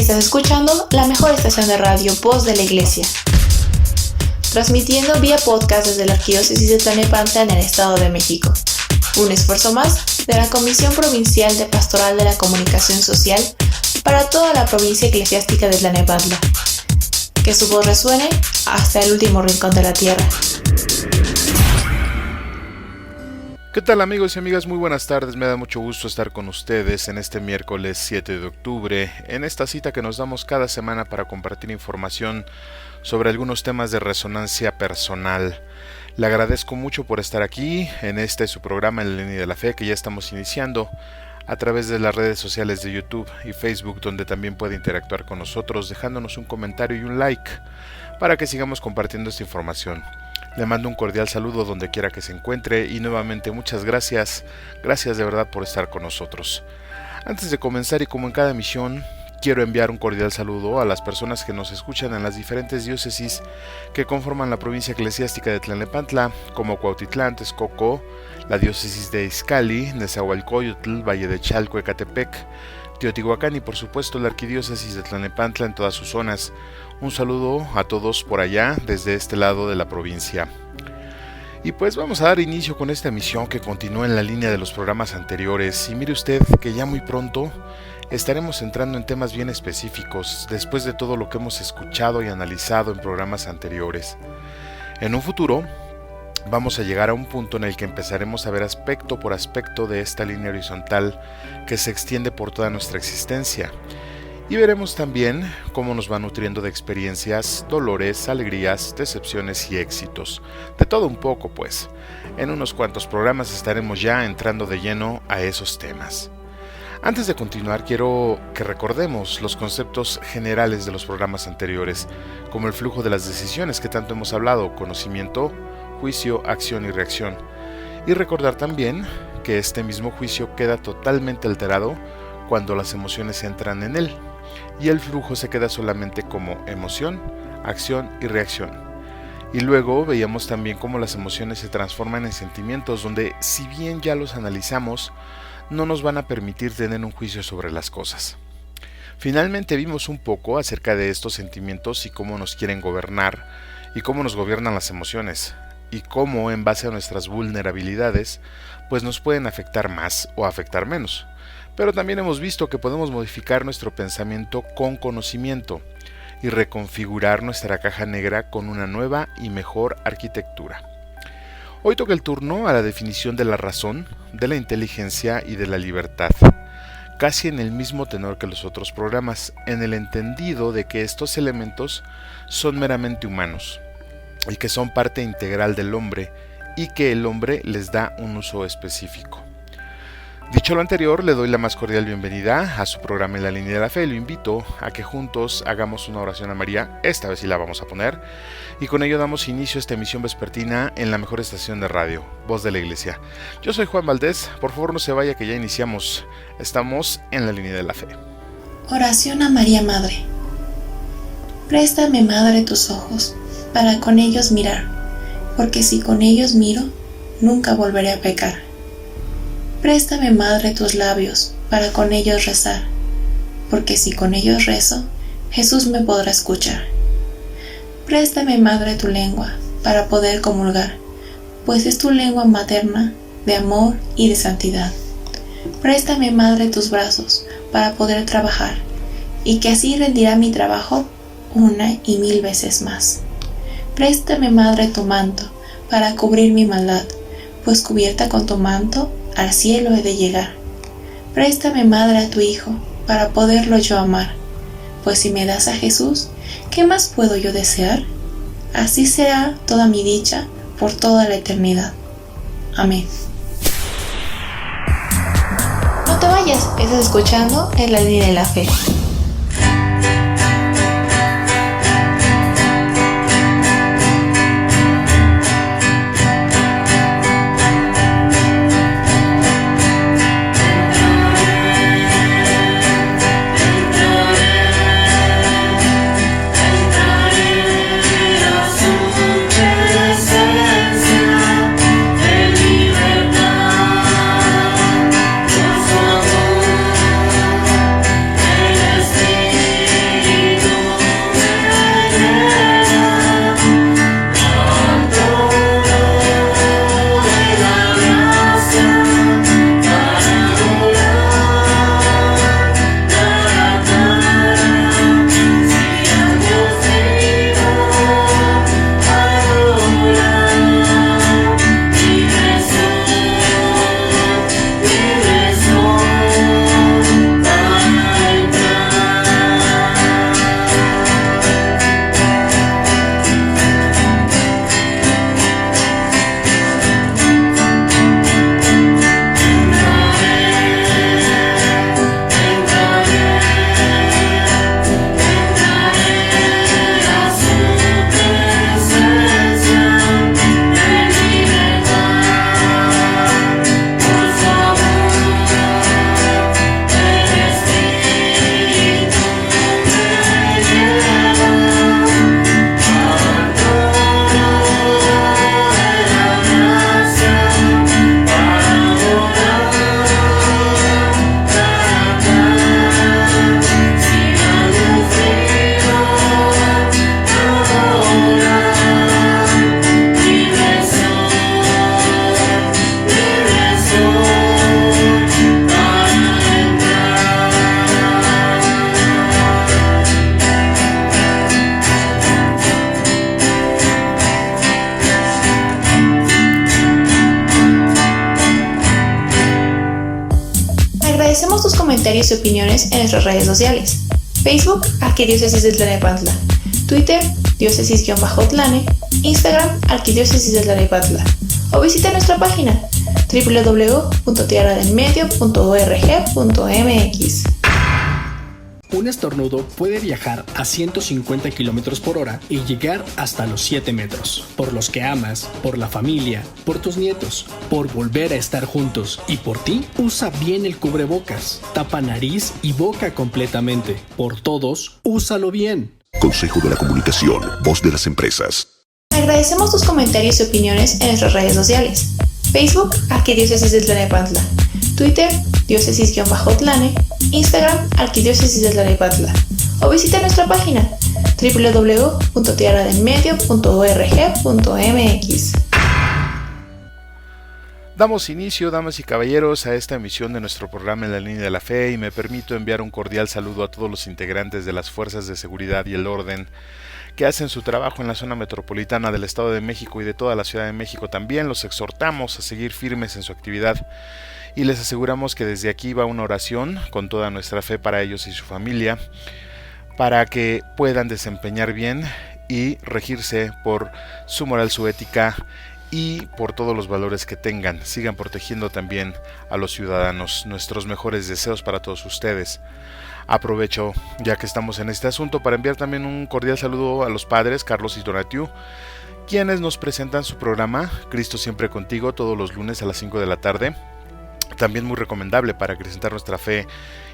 Estás escuchando la mejor estación de radio, Voz de la Iglesia, transmitiendo vía podcast desde la Arquidiócesis de Tlalnepantla en el Estado de México. Un esfuerzo más de la Comisión Provincial de Pastoral de la Comunicación Social para toda la provincia eclesiástica de Tlalnepantla. Que su voz resuene hasta el último rincón de la tierra. ¿Qué tal, amigos y amigas? Muy buenas tardes, me da mucho gusto estar con ustedes en este miércoles 7 de octubre, en esta cita que nos damos cada semana para compartir información sobre algunos temas de resonancia personal. Le agradezco mucho por estar aquí en su programa En la Línea de la Fe, que ya estamos iniciando a través de las redes sociales de YouTube y Facebook, donde también puede interactuar con nosotros dejándonos un comentario y un like para que sigamos compartiendo esta información. Le mando un cordial saludo donde quiera que se encuentre y nuevamente muchas gracias de verdad por estar con nosotros. Antes de comenzar y como en cada emisión, quiero enviar un cordial saludo a las personas que nos escuchan en las diferentes diócesis que conforman la provincia eclesiástica de Tlalnepantla, como Cuautitlán, Texcoco, la diócesis de Izcalli, Nezahualcóyotl, Valle de Chalco, Ecatepec, Teotihuacán y por supuesto la arquidiócesis de Tlalnepantla en todas sus zonas. Un saludo a todos por allá desde este lado de la provincia. Y pues vamos a dar inicio con esta emisión que continúa en la línea de los programas anteriores. Y mire usted que ya muy pronto estaremos entrando en temas bien específicos después de todo lo que hemos escuchado y analizado en programas anteriores. En un futuro vamos a llegar a un punto en el que empezaremos a ver aspecto por aspecto de esta línea horizontal que se extiende por toda nuestra existencia. Y veremos también cómo nos va nutriendo de experiencias, dolores, alegrías, decepciones y éxitos. De todo un poco, pues. En unos cuantos programas estaremos ya entrando de lleno a esos temas. Antes de continuar, quiero que recordemos los conceptos generales de los programas anteriores, como el flujo de las decisiones que tanto hemos hablado, conocimiento, juicio, acción y reacción. Y recordar también que este mismo juicio queda totalmente alterado cuando las emociones entran en él, y el flujo se queda solamente como emoción, acción y reacción. Y luego veíamos también cómo las emociones se transforman en sentimientos donde, si bien ya los analizamos, no nos van a permitir tener un juicio sobre las cosas. Finalmente vimos un poco acerca de estos sentimientos y cómo nos quieren gobernar, y cómo nos gobiernan las emociones, y cómo en base a nuestras vulnerabilidades, pues nos pueden afectar más o afectar menos. Pero también hemos visto que podemos modificar nuestro pensamiento con conocimiento y reconfigurar nuestra caja negra con una nueva y mejor arquitectura. Hoy toca el turno a la definición de la razón, de la inteligencia y de la libertad, casi en el mismo tenor que los otros programas, en el entendido de que estos elementos son meramente humanos y que son parte integral del hombre y que el hombre les da un uso específico. Dicho lo anterior, le doy la más cordial bienvenida a su programa En la Línea de la Fe. Lo invito a que juntos hagamos una oración a María, esta vez sí la vamos a poner, y con ello damos inicio a esta emisión vespertina en la mejor estación de radio, Voz de la Iglesia. Yo soy Juan Valdés, por favor no se vaya que ya iniciamos, estamos en la Línea de la Fe. Oración a María Madre. Préstame, Madre, tus ojos, para con ellos mirar, porque si con ellos miro, nunca volveré a pecar. Préstame, Madre, tus labios, para con ellos rezar, porque si con ellos rezo, Jesús me podrá escuchar. Préstame, Madre, tu lengua, para poder comulgar, pues es tu lengua materna de amor y de santidad. Préstame, Madre, tus brazos, para poder trabajar, y que así rendirá mi trabajo una y mil veces más. Préstame, Madre, tu manto, para cubrir mi maldad, pues cubierta con tu manto, al cielo he de llegar. Préstame, Madre, a tu Hijo, para poderlo yo amar, pues si me das a Jesús, ¿qué más puedo yo desear? Así será toda mi dicha por toda la eternidad. Amén. No te vayas, estás escuchando En la Línea de la Fe. Eres comentarios y opiniones en nuestras redes sociales. Facebook, Arquidiócesis de Tlalnepantla. Twitter, diócesis-tlane. Instagram, Arquidiócesis de Tlalnepantla. O visita nuestra página www.tierradelmedio.org.mx. Un estornudo puede viajar a 150 km por hora y llegar hasta los 7 metros. Por los que amas, por la familia, por tus nietos, por volver a estar juntos y por ti, usa bien el cubrebocas. Tapa nariz y boca completamente. Por todos, úsalo bien. Consejo de la Comunicación, voz de las empresas. Agradecemos tus comentarios y opiniones en nuestras redes sociales. Facebook, Arquidiócesis de Tlalnepantla. Twitter, diócesis-tlane. Instagram, Arquidiócesis de Tlalnepantla. O visita nuestra página www.tierradelmedio.org.mx. Damos inicio, damas y caballeros, a esta emisión de nuestro programa En la Línea de la Fe y me permito enviar un cordial saludo a todos los integrantes de las fuerzas de seguridad y el orden que hacen su trabajo en la zona metropolitana del Estado de México y de toda la Ciudad de México. También los exhortamos a seguir firmes en su actividad y les aseguramos que desde aquí va una oración con toda nuestra fe para ellos y su familia, para que puedan desempeñar bien y regirse por su moral, su ética y por todos los valores que tengan. Sigan protegiendo también a los ciudadanos. Nuestros mejores deseos para todos ustedes. Aprovecho, ya que estamos en este asunto, para enviar también un cordial saludo a los padres Carlos y Donatiu, quienes nos presentan su programa Cristo Siempre Contigo todos los lunes a las 5 de la tarde. También muy recomendable para acrecentar nuestra fe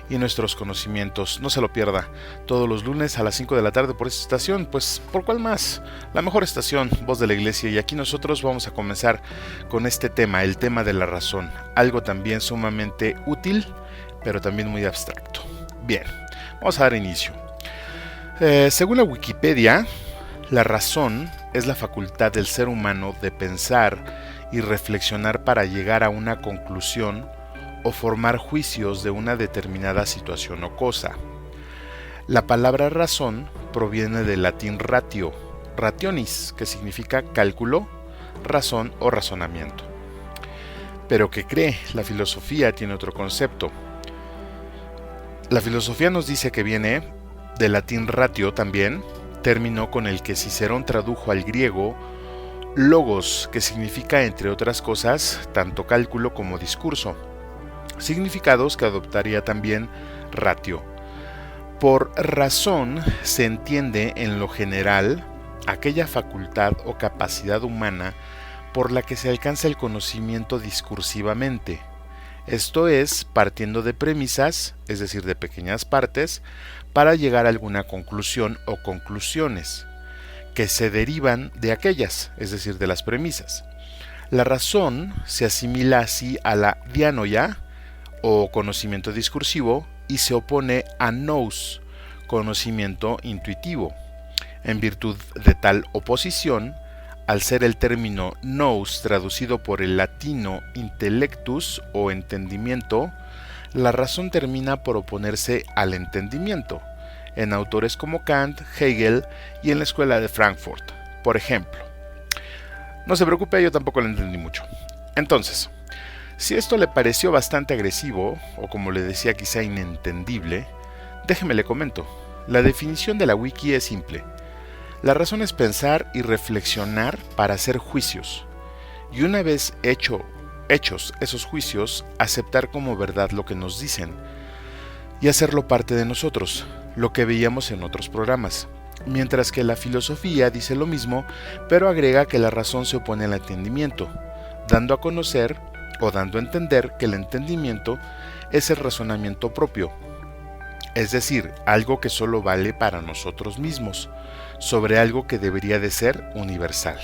y nuestros conocimientos. No se lo pierda, todos los lunes a las 5 de la tarde por esta estación. Pues, ¿por cuál más? La mejor estación, Voz de la Iglesia. Y aquí nosotros vamos a comenzar con este tema, el tema de la razón. Algo también sumamente útil, pero también muy abstracto. Bien, vamos a dar inicio. Según la Wikipedia, la razón es la facultad del ser humano de pensar y reflexionar para llegar a una conclusión o formar juicios de una determinada situación o cosa. La palabra razón proviene del latín ratio, rationis, que significa cálculo, razón o razonamiento. Pero ¿qué cree? La filosofía tiene otro concepto. La filosofía nos dice que viene del latín ratio también, término con el que Cicerón tradujo al griego logos, que significa, entre otras cosas, tanto cálculo como discurso, significados que adoptaría también ratio. Por razón se entiende en lo general aquella facultad o capacidad humana por la que se alcanza el conocimiento discursivamente, esto es, partiendo de premisas, es decir, de pequeñas partes, para llegar a alguna conclusión o conclusiones que se derivan de aquellas, es decir, de las premisas. La razón se asimila así a la dianoia, o conocimiento discursivo, y se opone a nous, conocimiento intuitivo. En virtud de tal oposición, al ser el término nous traducido por el latino intellectus o entendimiento, la razón termina por oponerse al entendimiento, en autores como Kant, Hegel y en la escuela de Frankfurt, por ejemplo. No se preocupe, yo tampoco lo entendí mucho. Entonces, si esto le pareció bastante agresivo, o como le decía quizá inentendible, déjeme le comento. La definición de la wiki es simple. La razón es pensar y reflexionar para hacer juicios, y una vez hechos esos juicios, aceptar como verdad lo que nos dicen, y hacerlo parte de nosotros, lo que veíamos en otros programas, mientras que la filosofía dice lo mismo, pero agrega que la razón se opone al entendimiento, dando a conocer o dando a entender que el entendimiento es el razonamiento propio, es decir, algo que solo vale para nosotros mismos, sobre algo que debería de ser universal.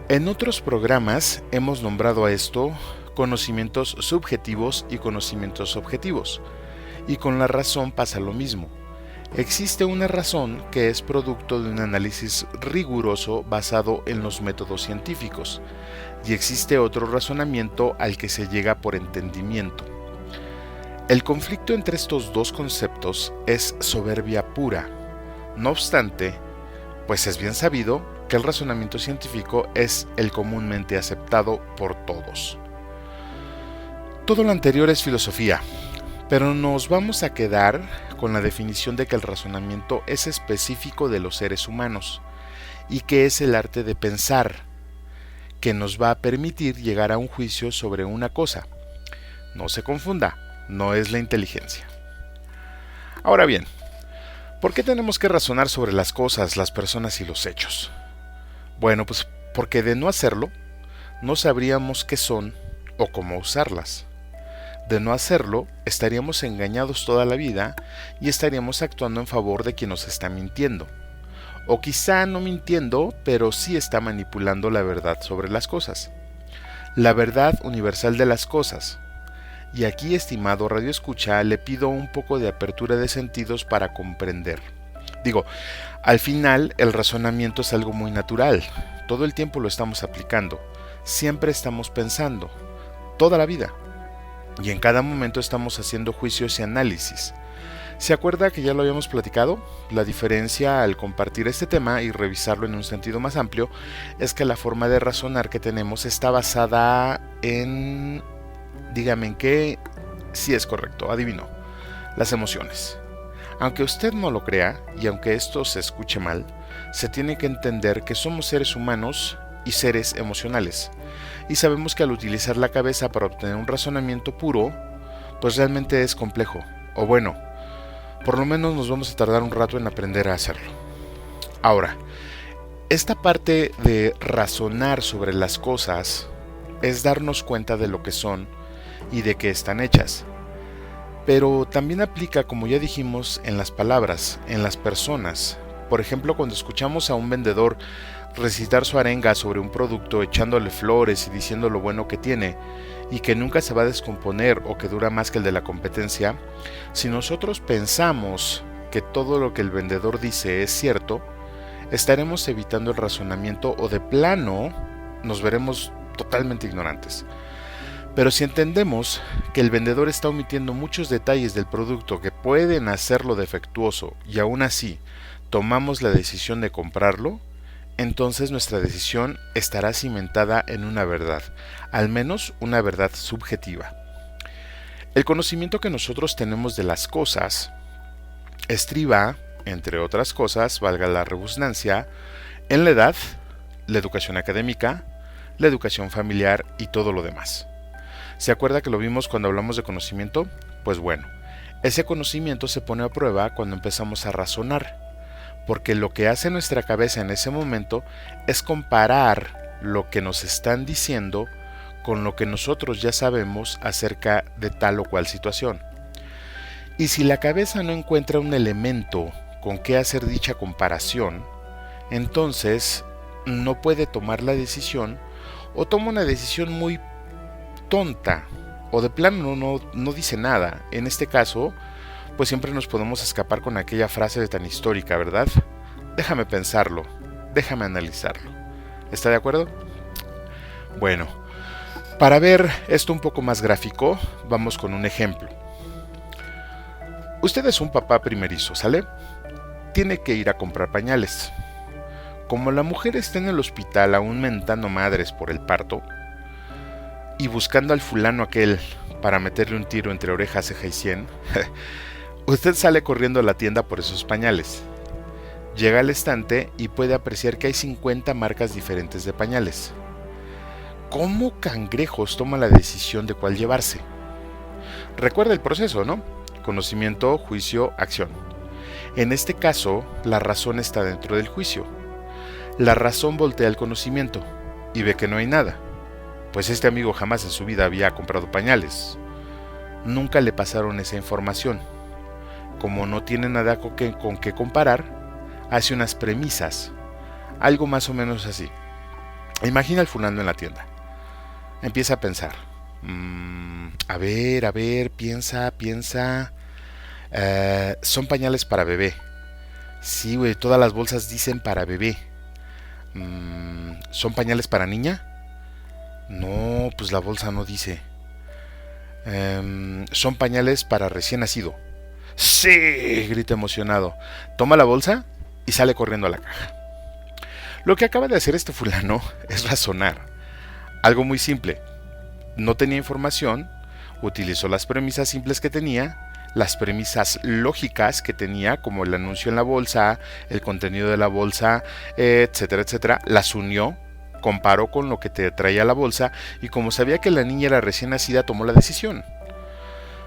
En otros programas hemos nombrado a esto conocimientos subjetivos y conocimientos objetivos, y con la razón pasa lo mismo. Existe una razón que es producto de un análisis riguroso basado en los métodos científicos, y existe otro razonamiento al que se llega por entendimiento. El conflicto entre estos dos conceptos es soberbia pura. No obstante, pues es bien sabido que el razonamiento científico es el comúnmente aceptado por todos. Todo lo anterior es filosofía, Pero nos vamos a quedar con la definición de que el razonamiento es específico de los seres humanos y que es el arte de pensar, que nos va a permitir llegar a un juicio sobre una cosa. No se confunda, no es la inteligencia. Ahora bien, ¿por qué tenemos que razonar sobre las cosas, las personas y los hechos? Bueno, pues porque de no hacerlo, no sabríamos qué son o cómo usarlas. De no hacerlo, estaríamos engañados toda la vida y estaríamos actuando en favor de quien nos está mintiendo. O quizá no mintiendo, pero sí está manipulando la verdad sobre las cosas. La verdad universal de las cosas. Y aquí, estimado radioescucha, le pido un poco de apertura de sentidos para comprender. Digo, al final el razonamiento es algo muy natural. Todo el tiempo lo estamos aplicando. Siempre estamos pensando. Toda la vida. Y en cada momento estamos haciendo juicios y análisis. ¿Se acuerda que ya lo habíamos platicado? La diferencia al compartir este tema y revisarlo en un sentido más amplio es que la forma de razonar que tenemos está basada en... dígame en qué... Sí es correcto, adivino. Las emociones. Aunque usted no lo crea, y aunque esto se escuche mal, se tiene que entender que somos seres humanos y seres emocionales. Y sabemos que al utilizar la cabeza para obtener un razonamiento puro, pues realmente es complejo. O bueno, por lo menos nos vamos a tardar un rato en aprender a hacerlo. Ahora, esta parte de razonar sobre las cosas es darnos cuenta de lo que son y de qué están hechas. Pero también aplica, como ya dijimos, en las palabras, en las personas. Por ejemplo, cuando escuchamos a un vendedor recitar su arenga sobre un producto echándole flores y diciendo lo bueno que tiene y que nunca se va a descomponer o que dura más que el de la competencia, si nosotros pensamos que todo lo que el vendedor dice es cierto, estaremos evitando el razonamiento o de plano nos veremos totalmente ignorantes. Pero si entendemos que el vendedor está omitiendo muchos detalles del producto que pueden hacerlo defectuoso y aún así tomamos la decisión de comprarlo, entonces nuestra decisión estará cimentada en una verdad, al menos una verdad subjetiva. El conocimiento que nosotros tenemos de las cosas estriba, entre otras cosas, valga la redundancia, en la edad, la educación académica, la educación familiar y todo lo demás. ¿Se acuerda que lo vimos cuando hablamos de conocimiento? Pues bueno, ese conocimiento se pone a prueba cuando empezamos a razonar, porque lo que hace nuestra cabeza en ese momento es comparar lo que nos están diciendo con lo que nosotros ya sabemos acerca de tal o cual situación. Y si la cabeza no encuentra un elemento con que hacer dicha comparación, entonces no puede tomar la decisión o toma una decisión muy tonta o de plano no dice nada. En este caso, pues siempre nos podemos escapar con aquella frase tan histórica, ¿verdad? Déjame pensarlo, déjame analizarlo. ¿Está de acuerdo? Bueno, para ver esto un poco más gráfico, vamos con un ejemplo. Usted es un papá primerizo, ¿sale? Tiene que ir a comprar pañales. Como la mujer está en el hospital aún mentando madres por el parto y buscando al fulano aquel para meterle un tiro entre oreja, ceja y sien, usted sale corriendo a la tienda por esos pañales. Llega al estante y puede apreciar que hay 50 marcas diferentes de pañales. ¿Cómo cangrejos toma la decisión de cuál llevarse? Recuerda el proceso, ¿no? Conocimiento, juicio, acción. En este caso, la razón está dentro del juicio. La razón voltea al conocimiento y ve que no hay nada, pues este amigo jamás en su vida había comprado pañales. Nunca le pasaron esa información. Como no tiene nada con qué comparar, hace unas premisas, algo más o menos así. Imagina al fulano en la tienda. Empieza a pensar. A ver, piensa. Son pañales para bebé. Sí, güey, todas las bolsas dicen para bebé. ¿Son pañales para niña? No, pues la bolsa no dice. Son pañales para recién nacido. ¡Sí!, grita emocionado. Toma la bolsa y sale corriendo a la caja. Lo que acaba de hacer este fulano es razonar. Algo muy simple. No tenía información Utilizó las premisas simples que tenía, las premisas lógicas que tenía, como el anuncio en la bolsa, el contenido de la bolsa, etcétera, etcétera, las unió, comparó con lo que te traía la bolsa y como sabía que la niña era recién nacida, tomó la decisión.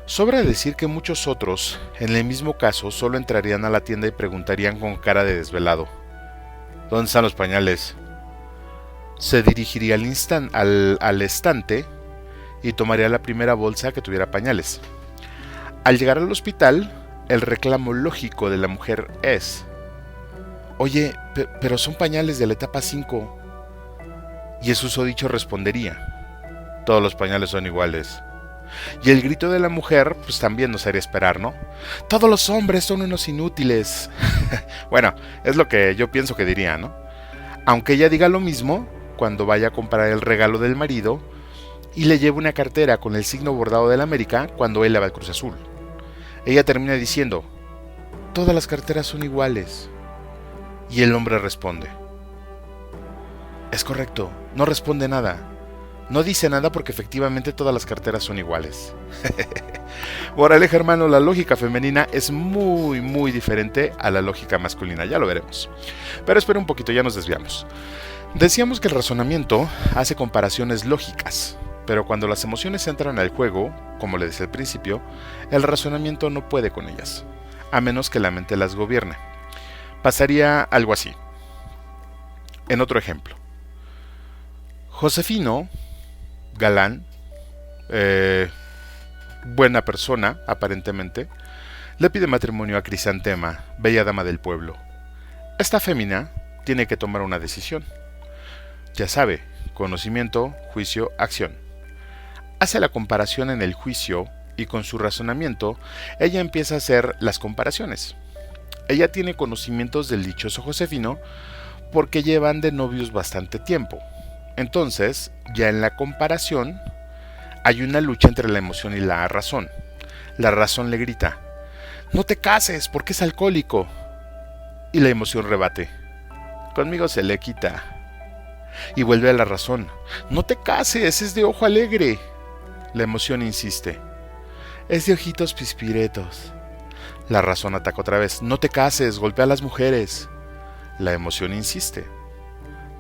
Sobra decir que muchos otros, en el mismo caso, solo entrarían a la tienda y preguntarían con cara de desvelado: ¿dónde están los pañales? Se dirigiría al estante y tomaría la primera bolsa que tuviera pañales. Al llegar al hospital, el reclamo lógico de la mujer es: oye, pero son pañales de la etapa 5. Y el susodicho respondería: todos los pañales son iguales. Y el grito de la mujer, pues también nos haría esperar, ¿no? Todos los hombres son unos inútiles. Bueno, es lo que yo pienso que diría, ¿no? Aunque ella diga lo mismo cuando vaya a comprar el regalo del marido y le lleve una cartera con el signo bordado de la América cuando él le va al Cruz Azul. Ella termina diciendo: todas las carteras son iguales. Y el hombre responde: es correcto, no responde nada. No dice nada porque efectivamente todas las carteras son iguales. Moraleja, hermano, la lógica femenina es muy, muy diferente a la lógica masculina, ya lo veremos. Pero espera un poquito, ya nos desviamos. Decíamos que el razonamiento hace comparaciones lógicas, pero cuando las emociones entran al juego, como le decía al principio, el razonamiento no puede con ellas, a menos que la mente las gobierne. Pasaría algo así. En otro ejemplo: Josefino, galán, buena persona, aparentemente, le pide matrimonio a Crisantema, bella dama del pueblo. Esta fémina tiene que tomar una decisión. Ya sabe, conocimiento, juicio, acción. Hace la comparación en el juicio y con su razonamiento, ella empieza a hacer las comparaciones. Ella tiene conocimientos del dichoso Josefino porque llevan de novios bastante tiempo. Entonces, ya en la comparación, hay una lucha entre la emoción y la razón. La razón le grita: no te cases porque es alcohólico. Y la emoción rebate: conmigo se le quita. Y vuelve a la razón: no te cases, es de ojo alegre. La emoción insiste: es de ojitos pispiretos. La razón ataca otra vez: no te cases, golpea a las mujeres. La emoción insiste: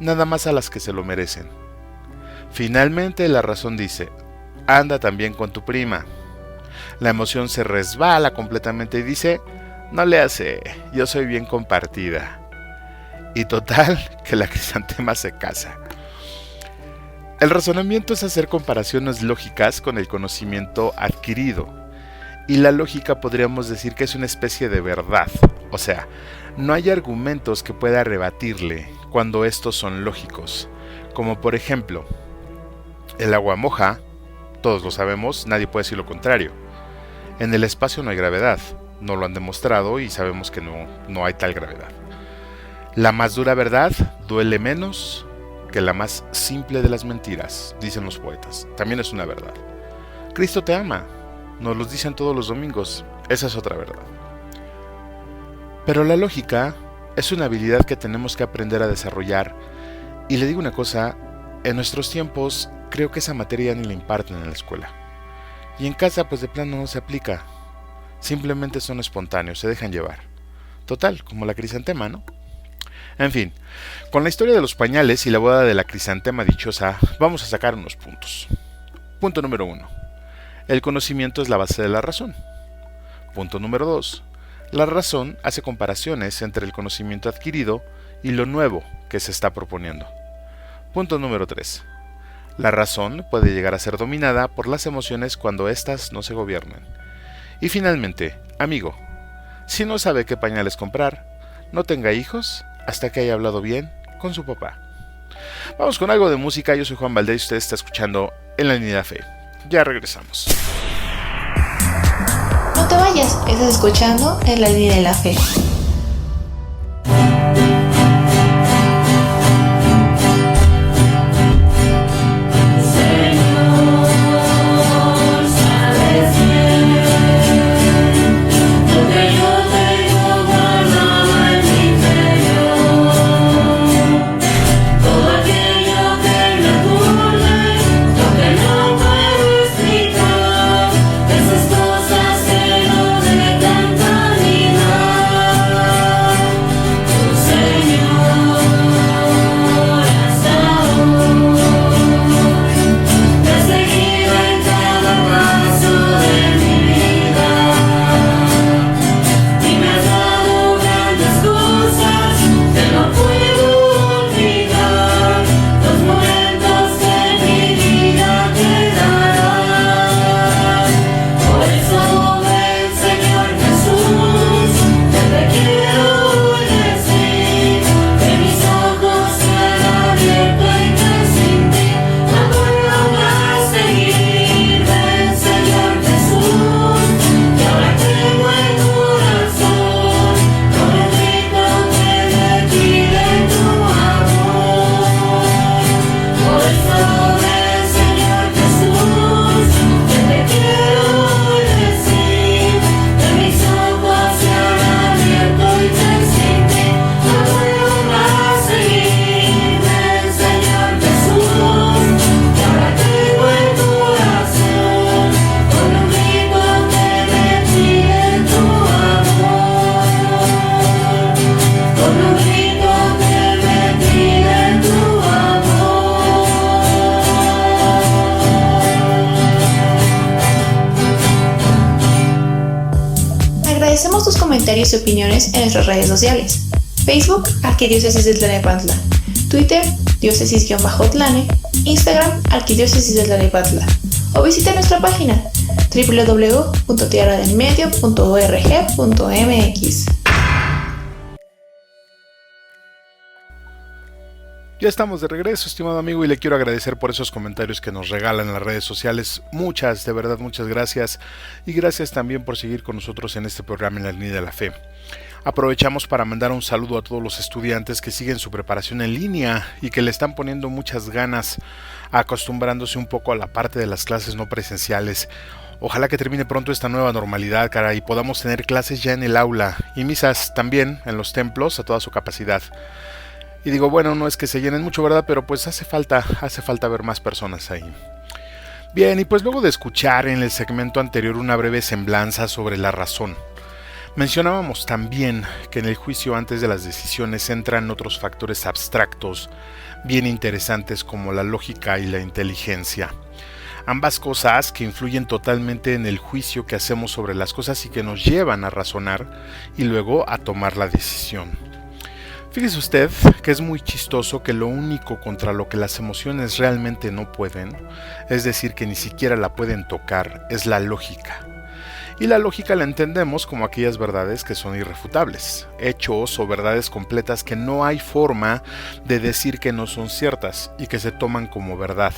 nada más a las que se lo merecen. Finalmente la razón dice: anda también con tu prima. La emoción se resbala completamente y dice: no le hace, yo soy bien compartida. Y total, que la Crisantema se casa. El razonamiento es hacer comparaciones lógicas con el conocimiento adquirido. Y la lógica podríamos decir que es una especie de verdad. O sea, no hay argumentos que pueda rebatirle cuando estos son lógicos. Como por ejemplo, el agua moja, todos lo sabemos, nadie puede decir lo contrario. En el espacio no hay gravedad, no lo han demostrado y sabemos que no hay tal gravedad. La más dura verdad duele menos que la más simple de las mentiras, dicen los poetas. También es una verdad. Cristo te ama, nos lo dicen todos los domingos, esa es otra verdad. Pero la lógica es una habilidad que tenemos que aprender a desarrollar. Y le digo una cosa, en nuestros tiempos creo que esa materia ni la imparten en la escuela. Y en casa pues de plano no se aplica. Simplemente son espontáneos, se dejan llevar. Total, como la Crisantema, ¿no? En fin, con la historia de los pañales y la boda de la Crisantema dichosa, vamos a sacar unos puntos. Punto número 1. El conocimiento es la base de la razón. Punto número 2. La razón hace comparaciones entre el conocimiento adquirido y lo nuevo que se está proponiendo. Punto número 3. La razón puede llegar a ser dominada por las emociones cuando éstas no se gobiernan. Y finalmente, amigo, si no sabe qué pañales comprar, no tenga hijos hasta que haya hablado bien con su papá. Vamos con algo de música. Yo soy Juan Valdés y usted está escuchando En la Línea de la Fe. Ya regresamos. No te vayas, estás escuchando En la Línea de la Fe. Todo aquello que me ocurre, lo que no puedo explicar. tus comentarios y opiniones en nuestras redes sociales. Facebook, Arquidiócesis de Tlalnepantla. Twitter, diócesis-tlane. Instagram, Arquidiócesis de Tlalnepantla. O visita nuestra página www.tierradelmedio.org.mx. Ya estamos de regreso, estimado amigo, y le quiero agradecer por esos comentarios que nos regalan en las redes sociales. Muchas, de verdad, muchas gracias. Y gracias también por seguir con nosotros en este programa En la Línea de la Fe. Aprovechamos para mandar un saludo a todos los estudiantes que siguen su preparación en línea y que le están poniendo muchas ganas, acostumbrándose un poco a la parte de las clases no presenciales. Ojalá que termine pronto esta nueva normalidad, y podamos tener clases ya en el aula y misas también en los templos a toda su capacidad. Y digo, bueno, no es que se llenen mucho, ¿verdad? Pero pues hace falta ver más personas ahí. Bien, y pues luego de escuchar en el segmento anterior una breve semblanza sobre la razón, mencionábamos también que en el juicio antes de las decisiones entran otros factores abstractos, bien interesantes como la lógica y la inteligencia. Ambas cosas que influyen totalmente en el juicio que hacemos sobre las cosas y que nos llevan a razonar y luego a tomar la decisión. Fíjese usted que es muy chistoso que lo único contra lo que las emociones realmente no pueden, es decir, que ni siquiera la pueden tocar, es la lógica. Y la lógica la entendemos como aquellas verdades que son irrefutables, hechos o verdades completas que no hay forma de decir que no son ciertas y que se toman como verdad.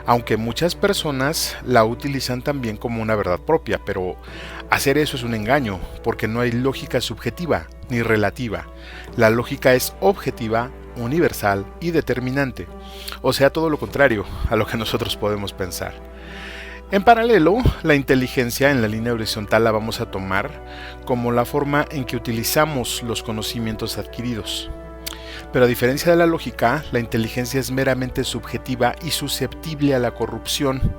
Aunque muchas personas la utilizan también como una verdad propia, pero hacer eso es un engaño, porque no hay lógica subjetiva ni relativa. La lógica es objetiva, universal y determinante, o sea, todo lo contrario a lo que nosotros podemos pensar. En paralelo, la inteligencia en la línea horizontal la vamos a tomar como la forma en que utilizamos los conocimientos adquiridos. Pero a diferencia de la lógica, la inteligencia es meramente subjetiva y susceptible a la corrupción,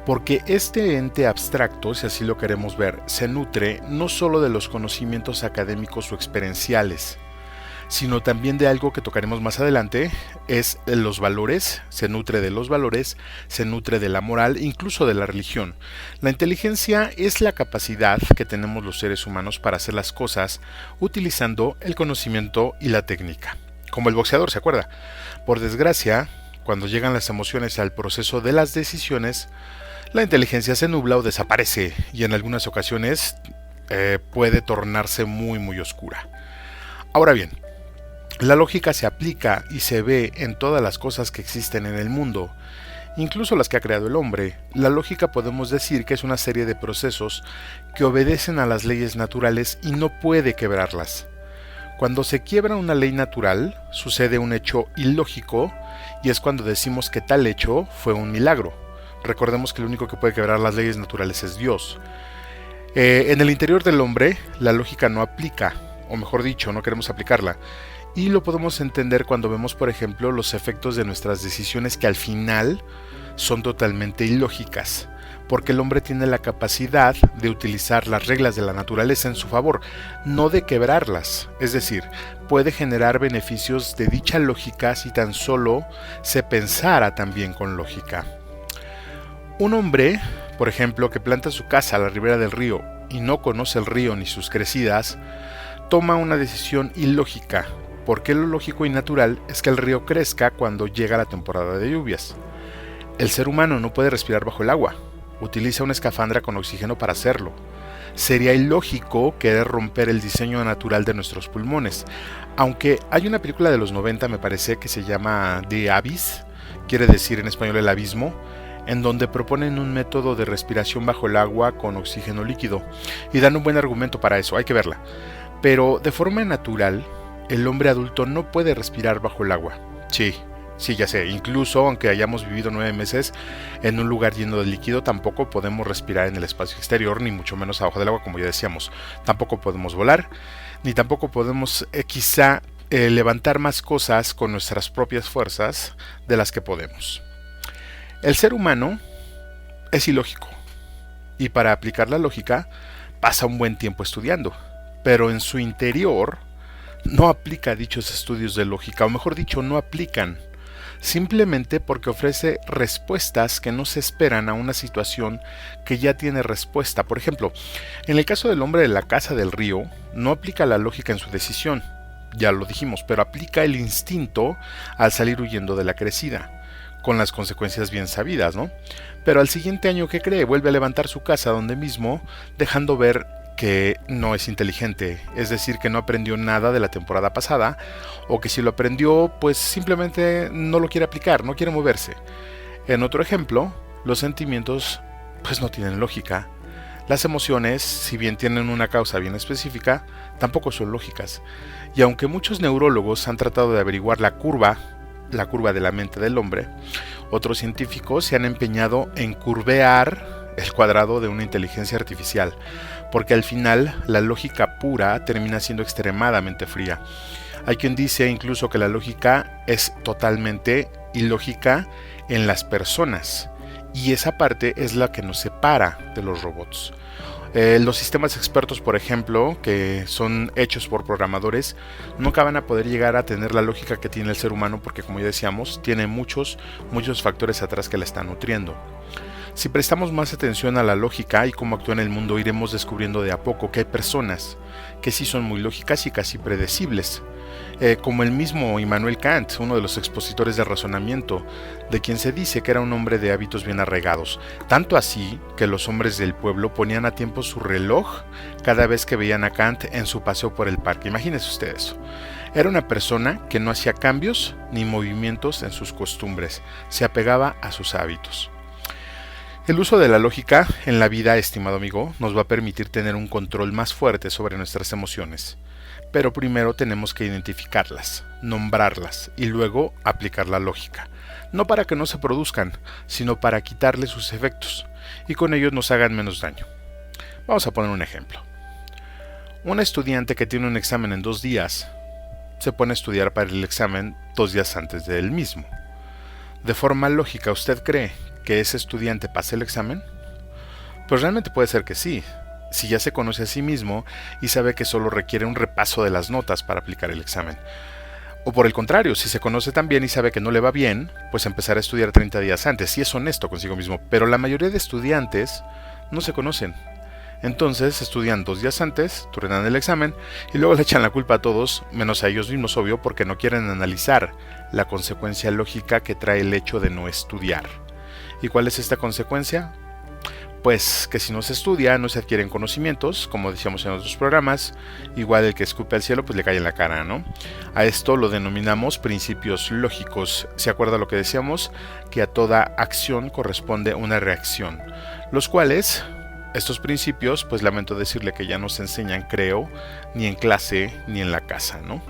porque este ente abstracto, si así lo queremos ver, se nutre no solo de los conocimientos académicos o experienciales, sino también de algo que tocaremos más adelante, es los valores, se nutre de los valores, se nutre de la moral, incluso de la religión. La inteligencia es la capacidad que tenemos los seres humanos para hacer las cosas utilizando el conocimiento y la técnica. Como el boxeador, ¿se acuerda? Por desgracia, cuando llegan las emociones al proceso de las decisiones, la inteligencia se nubla o desaparece y en algunas ocasiones puede tornarse muy oscura. Ahora bien, la lógica se aplica y se ve en todas las cosas que existen en el mundo, incluso las que ha creado el hombre. La lógica podemos decir que es una serie de procesos que obedecen a las leyes naturales y no puede quebrarlas. Cuando se quiebra una ley natural, sucede un hecho ilógico y es cuando decimos que tal hecho fue un milagro. Recordemos que el único que puede quebrar las leyes naturales es Dios. En el interior del hombre, la lógica no aplica, o mejor dicho, no queremos aplicarla. Y lo podemos entender cuando vemos, por ejemplo, los efectos de nuestras decisiones que al final son totalmente ilógicas, porque el hombre tiene la capacidad de utilizar las reglas de la naturaleza en su favor, no de quebrarlas, es decir, puede generar beneficios de dicha lógica si tan solo se pensara también con lógica. Un hombre, por ejemplo, que planta su casa a la ribera del río y no conoce el río ni sus crecidas, toma una decisión ilógica, porque lo lógico y natural es que el río crezca cuando llega la temporada de lluvias. El ser humano no puede respirar bajo el agua, utiliza una escafandra con oxígeno para hacerlo. Sería ilógico querer romper el diseño natural de nuestros pulmones, aunque hay una película de los 90, me parece, que se llama The Abyss, quiere decir en español el abismo, en donde proponen un método de respiración bajo el agua con oxígeno líquido, y dan un buen argumento para eso, hay que verla. Pero de forma natural, el hombre adulto no puede respirar bajo el agua. Sí, ya sé, incluso aunque hayamos vivido 9 meses en un lugar lleno de líquido, tampoco podemos respirar en el espacio exterior, ni mucho menos abajo del agua, como ya decíamos. Tampoco podemos volar, ni tampoco podemos quizá levantar más cosas con nuestras propias fuerzas de las que podemos. El ser humano es ilógico, y para aplicar la lógica pasa un buen tiempo estudiando, pero en su interior no aplica dichos estudios de lógica, o mejor dicho, no aplican. simplemente porque ofrece respuestas que no se esperan a una situación que ya tiene respuesta. Por ejemplo, en el caso del hombre de la casa del río, no aplica la lógica en su decisión, ya lo dijimos, pero aplica el instinto al salir huyendo de la crecida, con las consecuencias bien sabidas, ¿no? Pero al siguiente año, ¿qué cree? Vuelve a levantar su casa donde mismo, dejando ver que no es inteligente, es decir, que no aprendió nada de la temporada pasada, o que si lo aprendió, pues simplemente no lo quiere aplicar, no quiere moverse. En otro ejemplo, los sentimientos pues no tienen lógica. Las emociones, si bien tienen una causa bien específica, tampoco son lógicas. Y aunque muchos neurólogos han tratado de averiguar la curva de la mente del hombre, otros científicos se han empeñado en curvear el cuadrado de una inteligencia artificial, porque al final la lógica pura termina siendo extremadamente fría. Hay quien dice incluso que la lógica es totalmente ilógica en las personas, y esa parte es la que nos separa de los robots. Los sistemas expertos, por ejemplo, que son hechos por programadores, nunca van a poder llegar a tener la lógica que tiene el ser humano, porque como ya decíamos, tiene muchos factores atrás que la están nutriendo. Si prestamos más atención a la lógica y cómo actúa en el mundo, iremos descubriendo de a poco que hay personas que sí son muy lógicas y casi predecibles, como el mismo Immanuel Kant, uno de los expositores del razonamiento, de quien se dice que era un hombre de hábitos bien arraigados, tanto así que los hombres del pueblo ponían a tiempo su reloj cada vez que veían a Kant en su paseo por el parque. Imagínense ustedes eso. Era una persona que no hacía cambios ni movimientos en sus costumbres, se apegaba a sus hábitos. El uso de la lógica en la vida, estimado amigo, nos va a permitir tener un control más fuerte sobre nuestras emociones. Pero primero tenemos que identificarlas, nombrarlas y luego aplicar la lógica. No para que no se produzcan, sino para quitarle sus efectos y con ellos nos hagan menos daño. Vamos a poner un ejemplo. Un estudiante que tiene un examen en 2 días se pone a estudiar para el examen 2 días antes del mismo. De forma lógica, ¿usted cree que ese estudiante pase el examen? Pues realmente puede ser que sí, si ya se conoce a sí mismo y sabe que solo requiere un repaso de las notas para aplicar el examen. O por el contrario, si se conoce tan bien y sabe que no le va bien, pues empezar a estudiar 30 días antes, si es honesto consigo mismo. Pero la mayoría de estudiantes no se conocen. Entonces estudian 2 días antes, turnan el examen y luego le echan la culpa a todos, menos a ellos mismos, obvio, porque no quieren analizar la consecuencia lógica que trae el hecho de no estudiar. ¿Y cuál es esta consecuencia? Pues que si no se estudia, no se adquieren conocimientos, como decíamos en otros programas, igual el que escupe al cielo, pues le cae en la cara, ¿no? A esto lo denominamos principios lógicos. ¿Se acuerda lo que decíamos? Que a toda acción corresponde una reacción, los cuales, estos principios, pues lamento decirle que ya no se enseñan, creo, ni en clase ni en la casa, ¿no?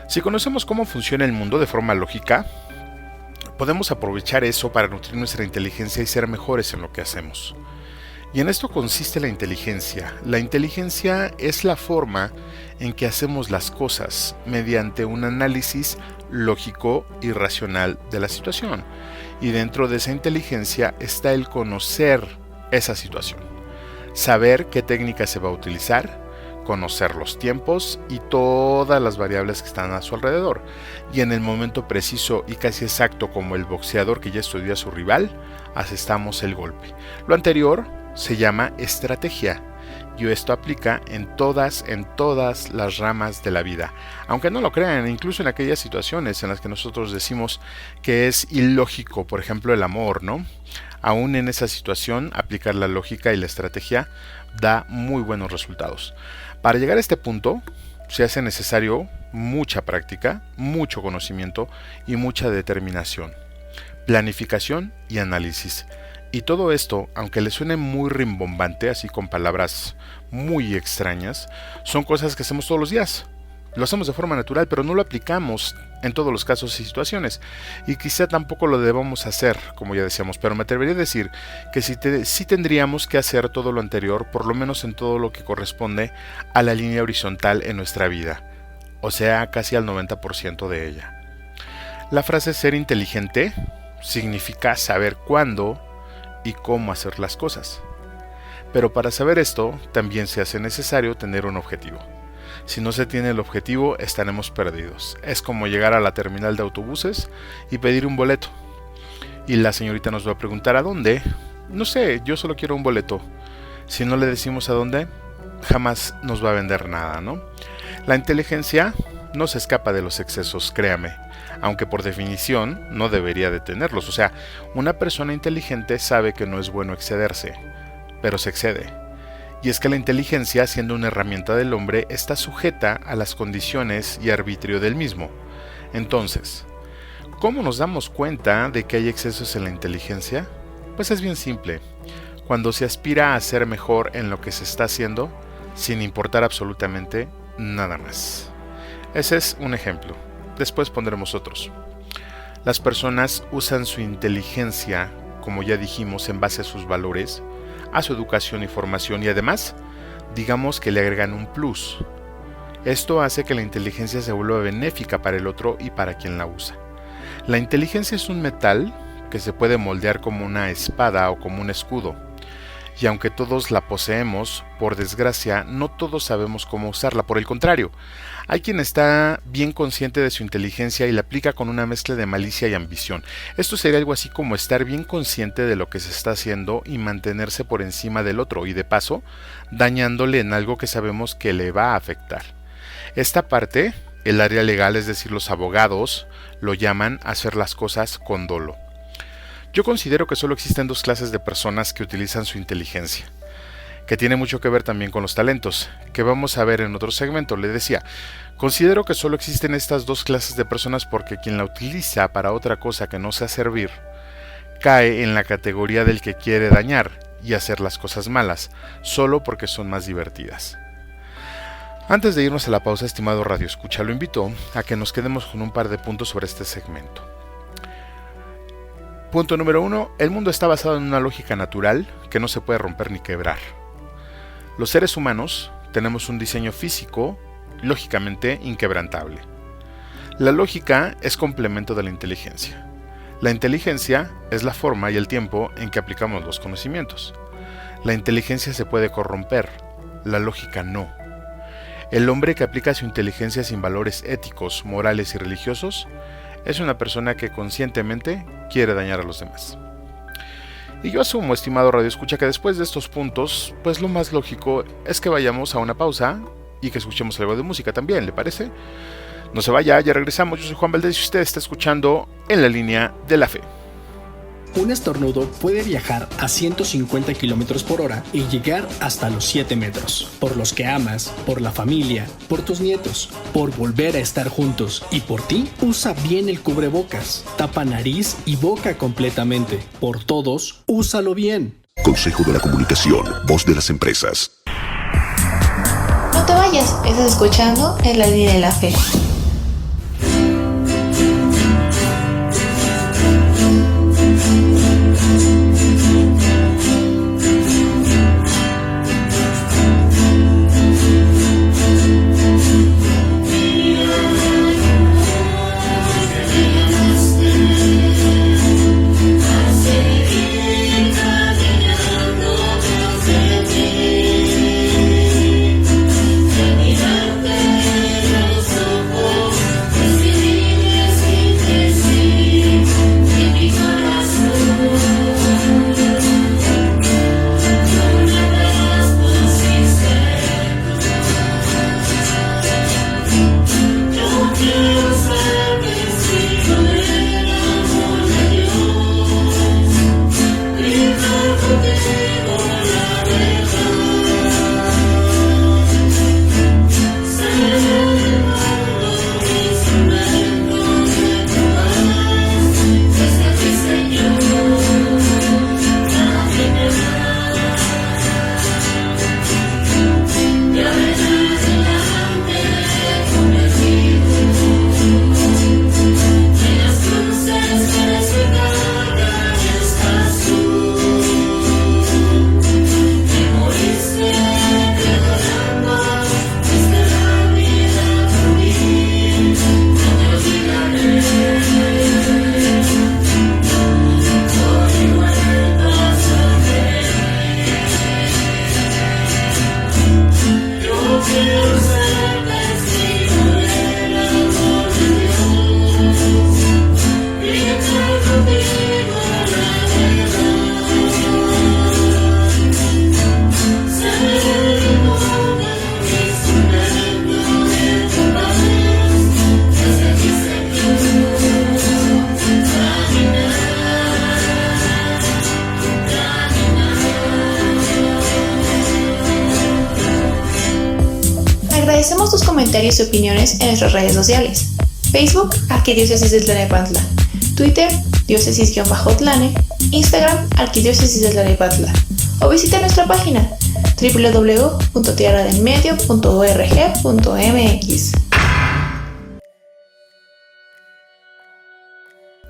Si conocemos cómo funciona el mundo de forma lógica, podemos aprovechar eso para nutrir nuestra inteligencia y ser mejores en lo que hacemos. Y en esto consiste la inteligencia. La inteligencia es la forma en que hacemos las cosas mediante un análisis lógico y racional de la situación. Y dentro de esa inteligencia está el conocer esa situación, saber qué técnica se va a utilizar, conocer los tiempos y todas las variables que están a su alrededor, y en el momento preciso y casi exacto, como el boxeador que ya estudió a su rival, asestamos el golpe. Lo anterior se llama estrategia, y esto aplica en todas las ramas de la vida. Aunque no lo crean, incluso en aquellas situaciones en las que nosotros decimos que es ilógico, por ejemplo el amor, ¿no? Aún en esa situación, aplicar la lógica y la estrategia da muy buenos resultados. Para llegar a este punto, se hace necesario mucha práctica, mucho conocimiento y mucha determinación, planificación y análisis. Y todo esto, aunque le suene muy rimbombante, así con palabras muy extrañas, son cosas que hacemos todos los días. Lo hacemos de forma natural, pero no lo aplicamos en todos los casos y situaciones. Y quizá tampoco lo debamos hacer, como ya decíamos, pero me atrevería a decir que sí tendríamos que hacer todo lo anterior, por lo menos en todo lo que corresponde a la línea horizontal en nuestra vida, o sea, casi al 90% de ella. La frase ser inteligente significa saber cuándo y cómo hacer las cosas. Pero para saber esto, también se hace necesario tener un objetivo. Si no se tiene el objetivo, estaremos perdidos. Es como llegar a la terminal de autobuses y pedir un boleto. Y la señorita nos va a preguntar ¿a dónde? No sé, yo solo quiero un boleto. Si no le decimos a dónde, jamás nos va a vender nada, ¿no? La inteligencia no se escapa de los excesos, créame, aunque por definición no debería de tenerlos. O sea, una persona inteligente sabe que no es bueno excederse, pero se excede. Y es que la inteligencia, siendo una herramienta del hombre, está sujeta a las condiciones y arbitrio del mismo. Entonces, ¿cómo nos damos cuenta de que hay excesos en la inteligencia? Pues es bien simple. Cuando se aspira a ser mejor en lo que se está haciendo, sin importar absolutamente nada más. Ese es un ejemplo. Después pondremos otros. Las personas usan su inteligencia, como ya dijimos, en base a sus valores, a su educación y formación, y además, digamos que le agregan un plus. Esto hace que la inteligencia se vuelva benéfica para el otro y para quien la usa. La inteligencia es un metal que se puede moldear como una espada o como un escudo. Y aunque todos la poseemos, por desgracia, no todos sabemos cómo usarla. Por el contrario, hay quien está bien consciente de su inteligencia y la aplica con una mezcla de malicia y ambición. Esto sería algo así como estar bien consciente de lo que se está haciendo y mantenerse por encima del otro y de paso, dañándole en algo que sabemos que le va a afectar. Esta parte, el área legal, es decir, los abogados, lo llaman hacer las cosas con dolo. Yo considero que solo existen dos clases de personas que utilizan su inteligencia, que tiene mucho que ver también con los talentos, que vamos a ver en otro segmento. Le decía, considero que solo existen estas dos clases de personas porque quien la utiliza para otra cosa que no sea servir, cae en la categoría del que quiere dañar y hacer las cosas malas, solo porque son más divertidas. Antes de irnos a la pausa, estimado Radio Escucha, lo invito a que nos quedemos con un par de puntos sobre este segmento. Punto número 1. El mundo está basado en una lógica natural que no se puede romper ni quebrar. Los seres humanos tenemos un diseño físico lógicamente inquebrantable. La lógica es complemento de la inteligencia. La inteligencia es la forma y el tiempo en que aplicamos los conocimientos. La inteligencia se puede corromper, la lógica no. El hombre que aplica su inteligencia sin valores éticos, morales y religiosos es una persona que conscientemente quiere dañar a los demás. Y yo asumo, estimado Radio Escucha, que después de estos puntos, pues lo más lógico es que vayamos a una pausa y que escuchemos algo de música también, ¿le parece? No se vaya, ya regresamos. Yo soy Juan Valdez y usted está escuchando En la Línea de la Fe. Un estornudo puede viajar a 150 km por hora y llegar hasta los 7 metros. Por los que amas, por la familia, por tus nietos, por volver a estar juntos y por ti, usa bien el cubrebocas. Tapa nariz y boca completamente. Por todos, úsalo bien. Consejo de la Comunicación, voz de las empresas. No te vayas, estás escuchando En la Línea de la Fe. Agradecemos tus comentarios y opiniones en nuestras redes sociales. Facebook, Arquidiócesis de Tlalnepantla. Twitter, diócesis-tlane. Instagram, Arquidiócesis de Tlalnepantla. O visita nuestra página www.tierradelmedio.org.mx.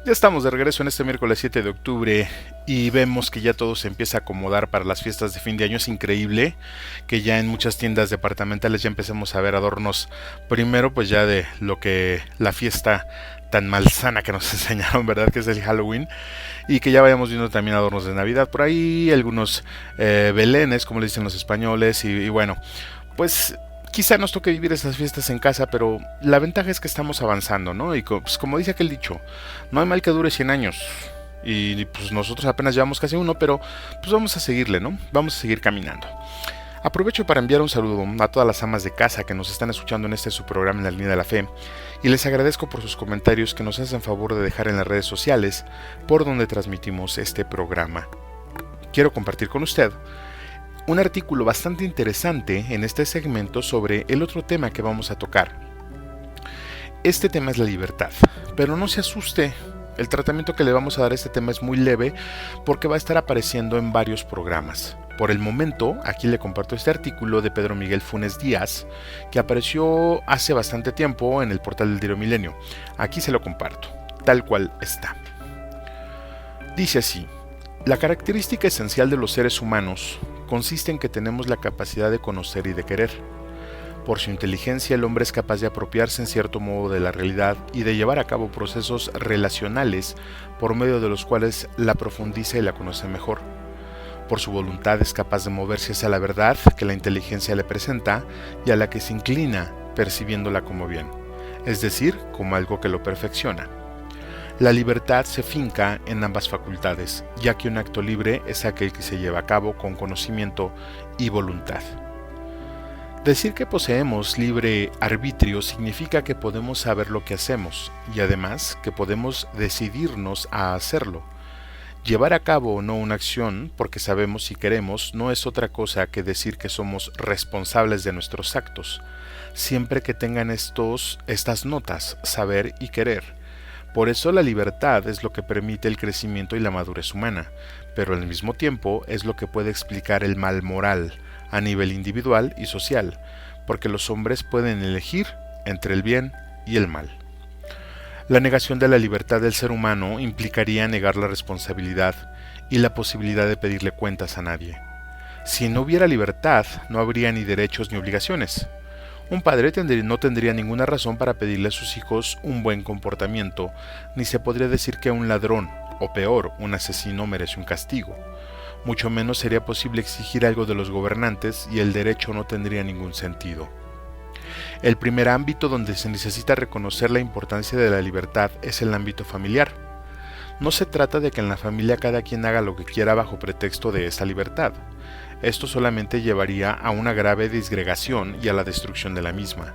Ya estamos de regreso en este miércoles 7 de octubre y vemos que ya todo se empieza a acomodar para las fiestas de fin de año. Es increíble que ya en muchas tiendas departamentales ya empecemos a ver adornos, primero pues ya de lo que la fiesta tan malsana que nos enseñaron, ¿verdad? Que es el Halloween, y que ya vayamos viendo también adornos de Navidad por ahí, algunos belenes, como le dicen los españoles, y bueno, pues quizá nos toque vivir esas fiestas en casa, pero la ventaja es que estamos avanzando, ¿no? Y pues como dice aquel dicho, no hay mal que dure 100 años. Y pues nosotros apenas llevamos casi uno, pero pues vamos a seguirle, ¿no? Vamos a seguir caminando. Aprovecho para enviar un saludo a todas las amas de casa que nos están escuchando en este su programa En la Línea de la Fe, y les agradezco por sus comentarios que nos hacen favor de dejar en las redes sociales por donde transmitimos este programa. Quiero compartir con usted un artículo bastante interesante en este segmento sobre el otro tema que vamos a tocar. Este tema es la libertad, pero no se asuste, el tratamiento que le vamos a dar a este tema es muy leve porque va a estar apareciendo en varios programas. Por el momento, aquí le comparto este artículo de Pedro Miguel Funes Díaz, que apareció hace bastante tiempo en el portal del Diario Milenio. Aquí se lo comparto, tal cual está. Dice así: la característica esencial de los seres humanos consiste en que tenemos la capacidad de conocer y de querer. Por su inteligencia, el hombre es capaz de apropiarse en cierto modo de la realidad y de llevar a cabo procesos relacionales por medio de los cuales la profundiza y la conoce mejor. Por su voluntad es capaz de moverse hacia la verdad que la inteligencia le presenta y a la que se inclina percibiéndola como bien, es decir, como algo que lo perfecciona. La libertad se finca en ambas facultades, ya que un acto libre es aquel que se lleva a cabo con conocimiento y voluntad. Decir que poseemos libre arbitrio significa que podemos saber lo que hacemos y además que podemos decidirnos a hacerlo. Llevar a cabo o no una acción porque sabemos si queremos no es otra cosa que decir que somos responsables de nuestros actos, siempre que tengan estas notas, saber y querer. Por eso la libertad es lo que permite el crecimiento y la madurez humana, pero al mismo tiempo es lo que puede explicar el mal moral a nivel individual y social, porque los hombres pueden elegir entre el bien y el mal. La negación de la libertad del ser humano implicaría negar la responsabilidad y la posibilidad de pedirle cuentas a nadie. Si no hubiera libertad, no habría ni derechos ni obligaciones. Un padre no tendría ninguna razón para pedirle a sus hijos un buen comportamiento, ni se podría decir que un ladrón, o peor, un asesino merece un castigo. Mucho menos sería posible exigir algo de los gobernantes y el derecho no tendría ningún sentido. El primer ámbito donde se necesita reconocer la importancia de la libertad es el ámbito familiar. No se trata de que en la familia cada quien haga lo que quiera bajo pretexto de esa libertad. Esto solamente llevaría a una grave disgregación y a la destrucción de la misma.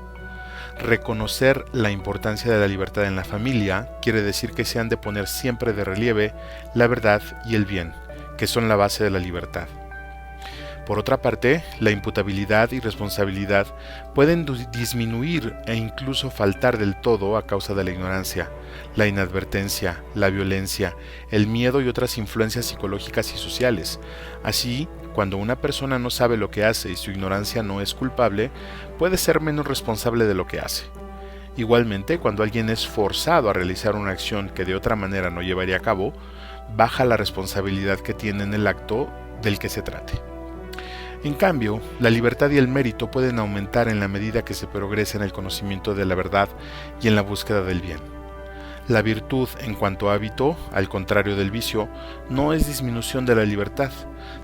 Reconocer la importancia de la libertad en la familia quiere decir que se han de poner siempre de relieve la verdad y el bien, que son la base de la libertad. Por otra parte, la imputabilidad y responsabilidad pueden disminuir e incluso faltar del todo a causa de la ignorancia, la inadvertencia, la violencia, el miedo y otras influencias psicológicas y sociales. Así, cuando una persona no sabe lo que hace y su ignorancia no es culpable, puede ser menos responsable de lo que hace. Igualmente, cuando alguien es forzado a realizar una acción que de otra manera no llevaría a cabo, baja la responsabilidad que tiene en el acto del que se trate. En cambio, la libertad y el mérito pueden aumentar en la medida que se progresa en el conocimiento de la verdad y en la búsqueda del bien. La virtud, en cuanto a hábito, al contrario del vicio, no es disminución de la libertad,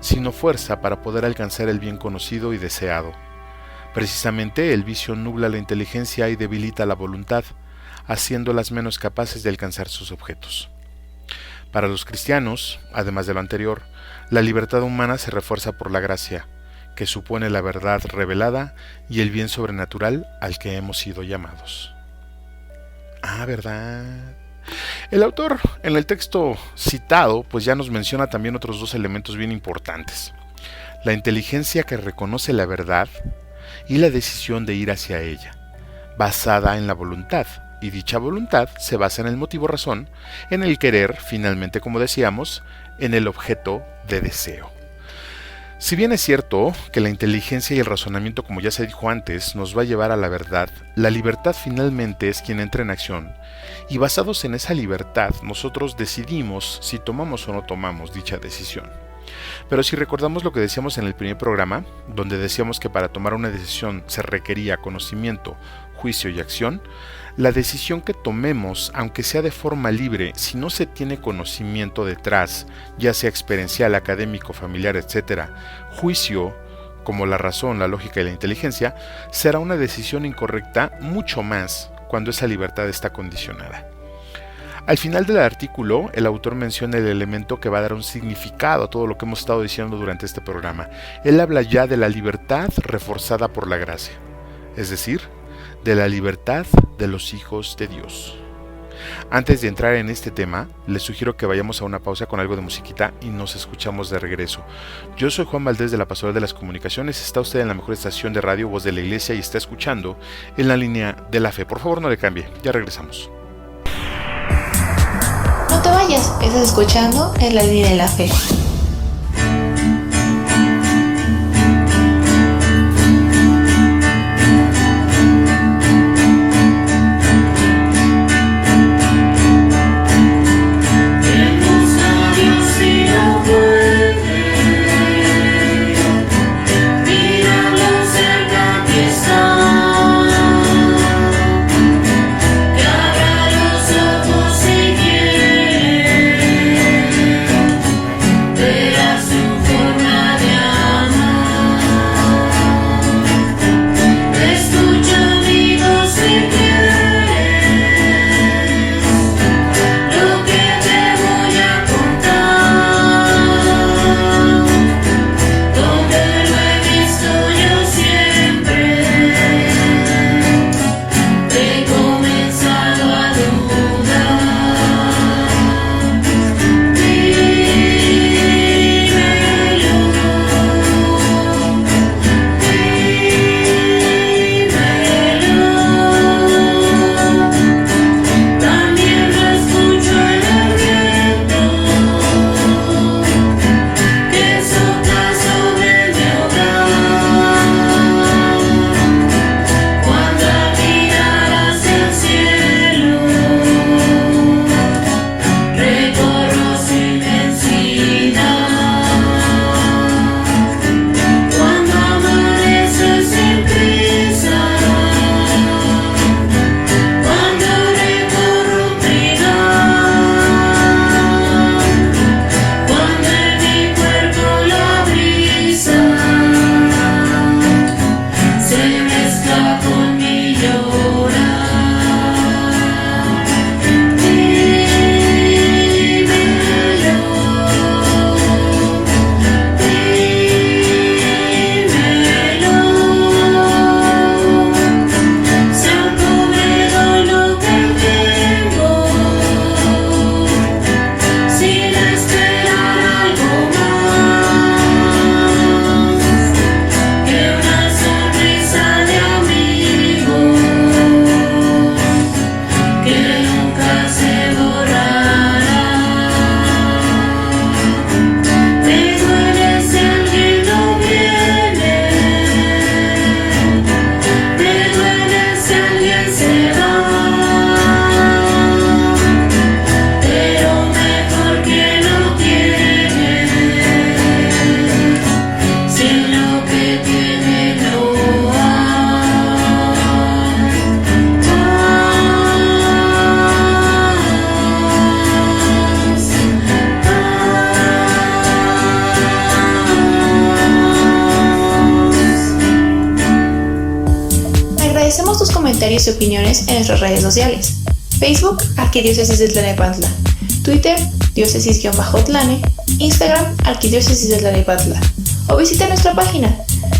sino fuerza para poder alcanzar el bien conocido y deseado. Precisamente, el vicio nubla la inteligencia y debilita la voluntad, haciéndolas menos capaces de alcanzar sus objetos. Para los cristianos, además de lo anterior, la libertad humana se refuerza por la gracia, que supone la verdad revelada y el bien sobrenatural al que hemos sido llamados. Ah, ¿verdad? El autor, en el texto citado, pues ya nos menciona también otros dos elementos bien importantes. La inteligencia que reconoce la verdad y la decisión de ir hacia ella, basada en la voluntad, y dicha voluntad se basa en el motivo razón, en el querer, finalmente como decíamos, en el objeto de deseo. Si bien es cierto que la inteligencia y el razonamiento, como ya se dijo antes, nos va a llevar a la verdad, la libertad finalmente es quien entra en acción, y basados en esa libertad nosotros decidimos si tomamos o no tomamos dicha decisión. Pero si recordamos lo que decíamos en el primer programa, donde decíamos que para tomar una decisión se requería conocimiento, juicio y acción, la decisión que tomemos, aunque sea de forma libre, si no se tiene conocimiento detrás, ya sea experiencial, académico, familiar, etc., juicio, como la razón, la lógica y la inteligencia, será una decisión incorrecta mucho más cuando esa libertad está condicionada. Al final del artículo, el autor menciona el elemento que va a dar un significado a todo lo que hemos estado diciendo durante este programa. Él habla ya de la libertad reforzada por la gracia, es decir, de la libertad de los hijos de Dios. Antes de entrar en este tema, les sugiero que vayamos a una pausa con algo de musiquita y nos escuchamos de regreso. Yo soy Juan Valdés de la Pastoral de las Comunicaciones, está usted en la mejor estación de radio, Voz de la Iglesia, y está escuchando En la Línea de la Fe. Por favor, no le cambie, ya regresamos. No te vayas, estás escuchando En la Línea de la Fe. Agradecemos tus comentarios y opiniones en nuestras redes sociales. Facebook, Arquidiócesis de Tlalnepantla. Twitter, diócesis-tlane. Instagram, Arquidiócesis de Tlalnepantla. O visita nuestra página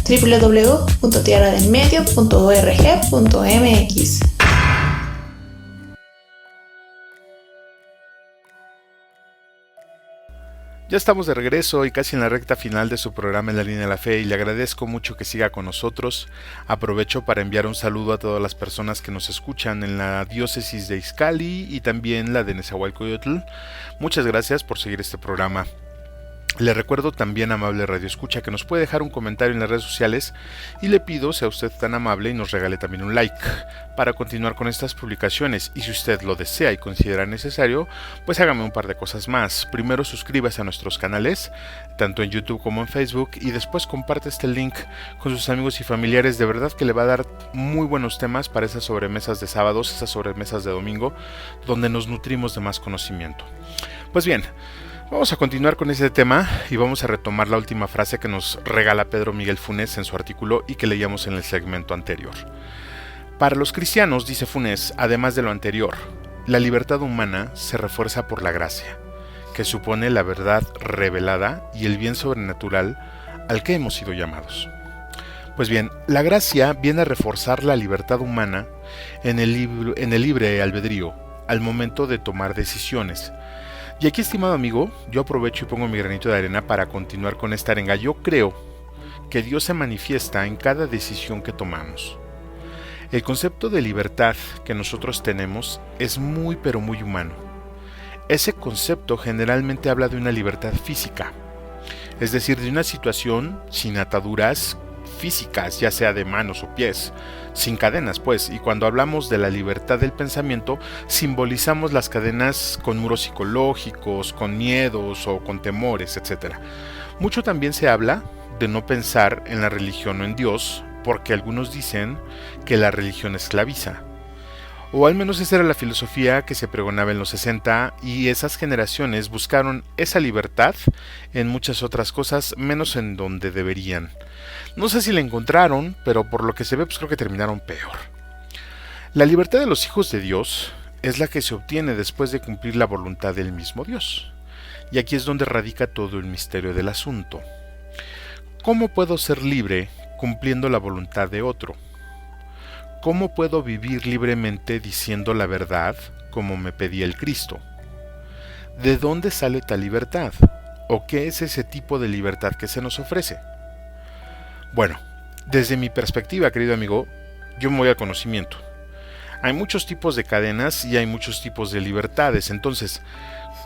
www.tierradelmedio.org.mx. Ya estamos de regreso y casi en la recta final de su programa En la Línea de la Fe y le agradezco mucho que siga con nosotros. Aprovecho para enviar un saludo a todas las personas que nos escuchan en la diócesis de Izcalli y también la de Nezahualcóyotl. Muchas gracias por seguir este programa. Le recuerdo también, amable radioescucha, que nos puede dejar un comentario en las redes sociales y le pido, sea usted tan amable y nos regale también un like para continuar con estas publicaciones, y si usted lo desea y considera necesario, pues hágame un par de cosas más. Primero, suscríbase a nuestros canales, tanto en YouTube como en Facebook, y después comparte este link con sus amigos y familiares. De verdad que le va a dar muy buenos temas para esas sobremesas de sábados, esas sobremesas de domingo, donde nos nutrimos de más conocimiento. Pues bien, vamos a continuar con este tema y vamos a retomar la última frase que nos regala Pedro Miguel Funes en su artículo y que leíamos en el segmento anterior. Para los cristianos, dice Funes, además de lo anterior, la libertad humana se refuerza por la gracia, que supone la verdad revelada y el bien sobrenatural al que hemos sido llamados. Pues bien, la gracia viene a reforzar la libertad humana en el libre albedrío al momento de tomar decisiones. Y aquí, estimado amigo, yo aprovecho y pongo mi granito de arena para continuar con esta arenga. Yo creo que Dios se manifiesta en cada decisión que tomamos. El concepto de libertad que nosotros tenemos es muy pero muy humano. Ese concepto generalmente habla de una libertad física, es decir, de una situación sin ataduras físicas, ya sea de manos o pies, sin cadenas pues, y cuando hablamos de la libertad del pensamiento, simbolizamos las cadenas con muros psicológicos, con miedos o con temores, etc. Mucho también se habla de no pensar en la religión o en Dios, porque algunos dicen que la religión esclaviza. O al menos esa era la filosofía que se pregonaba en los 60, y esas generaciones buscaron esa libertad en muchas otras cosas, menos en donde deberían. No sé si la encontraron, pero por lo que se ve, pues creo que terminaron peor. La libertad de los hijos de Dios es la que se obtiene después de cumplir la voluntad del mismo Dios. Y aquí es donde radica todo el misterio del asunto. ¿Cómo puedo ser libre cumpliendo la voluntad de otro? ¿Cómo puedo vivir libremente diciendo la verdad como me pedía el Cristo? ¿De dónde sale tal libertad? ¿O qué es ese tipo de libertad que se nos ofrece? Bueno, desde mi perspectiva, querido amigo, yo me voy al conocimiento. Hay muchos tipos de cadenas y hay muchos tipos de libertades. Entonces,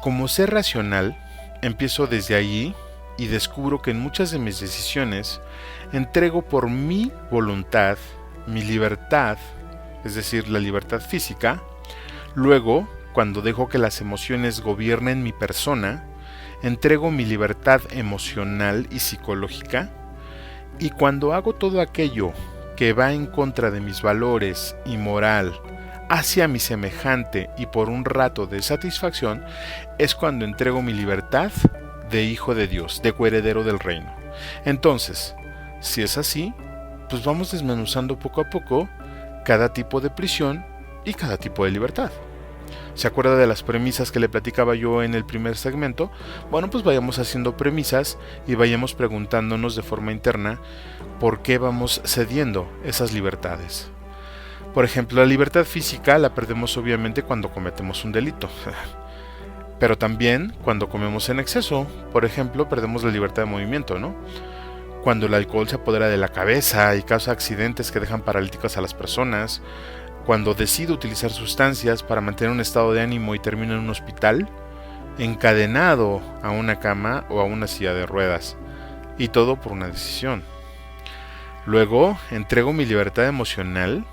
como ser racional, empiezo desde allí y descubro que en muchas de mis decisiones entrego por mi voluntad mi libertad, es decir, la libertad física. Luego, cuando dejo que las emociones gobiernen mi persona, entrego mi libertad emocional y psicológica. Y cuando hago todo aquello que va en contra de mis valores y moral hacia mi semejante y por un rato de satisfacción, es cuando entrego mi libertad de hijo de Dios, de coheredero del reino. Entonces, si es así, pues vamos desmenuzando poco a poco cada tipo de prisión y cada tipo de libertad. ¿Se acuerda de las premisas que le platicaba yo en el primer segmento? Bueno, pues vayamos haciendo premisas y vayamos preguntándonos de forma interna por qué vamos cediendo esas libertades. Por ejemplo, la libertad física la perdemos obviamente cuando cometemos un delito. Pero también cuando comemos en exceso. Por ejemplo, perdemos la libertad de movimiento, ¿no? Cuando el alcohol se apodera de la cabeza y causa accidentes que dejan paralíticas a las personas, cuando decido utilizar sustancias para mantener un estado de ánimo y termino en un hospital, encadenado a una cama o a una silla de ruedas, y todo por una decisión. Luego, entrego mi libertad emocional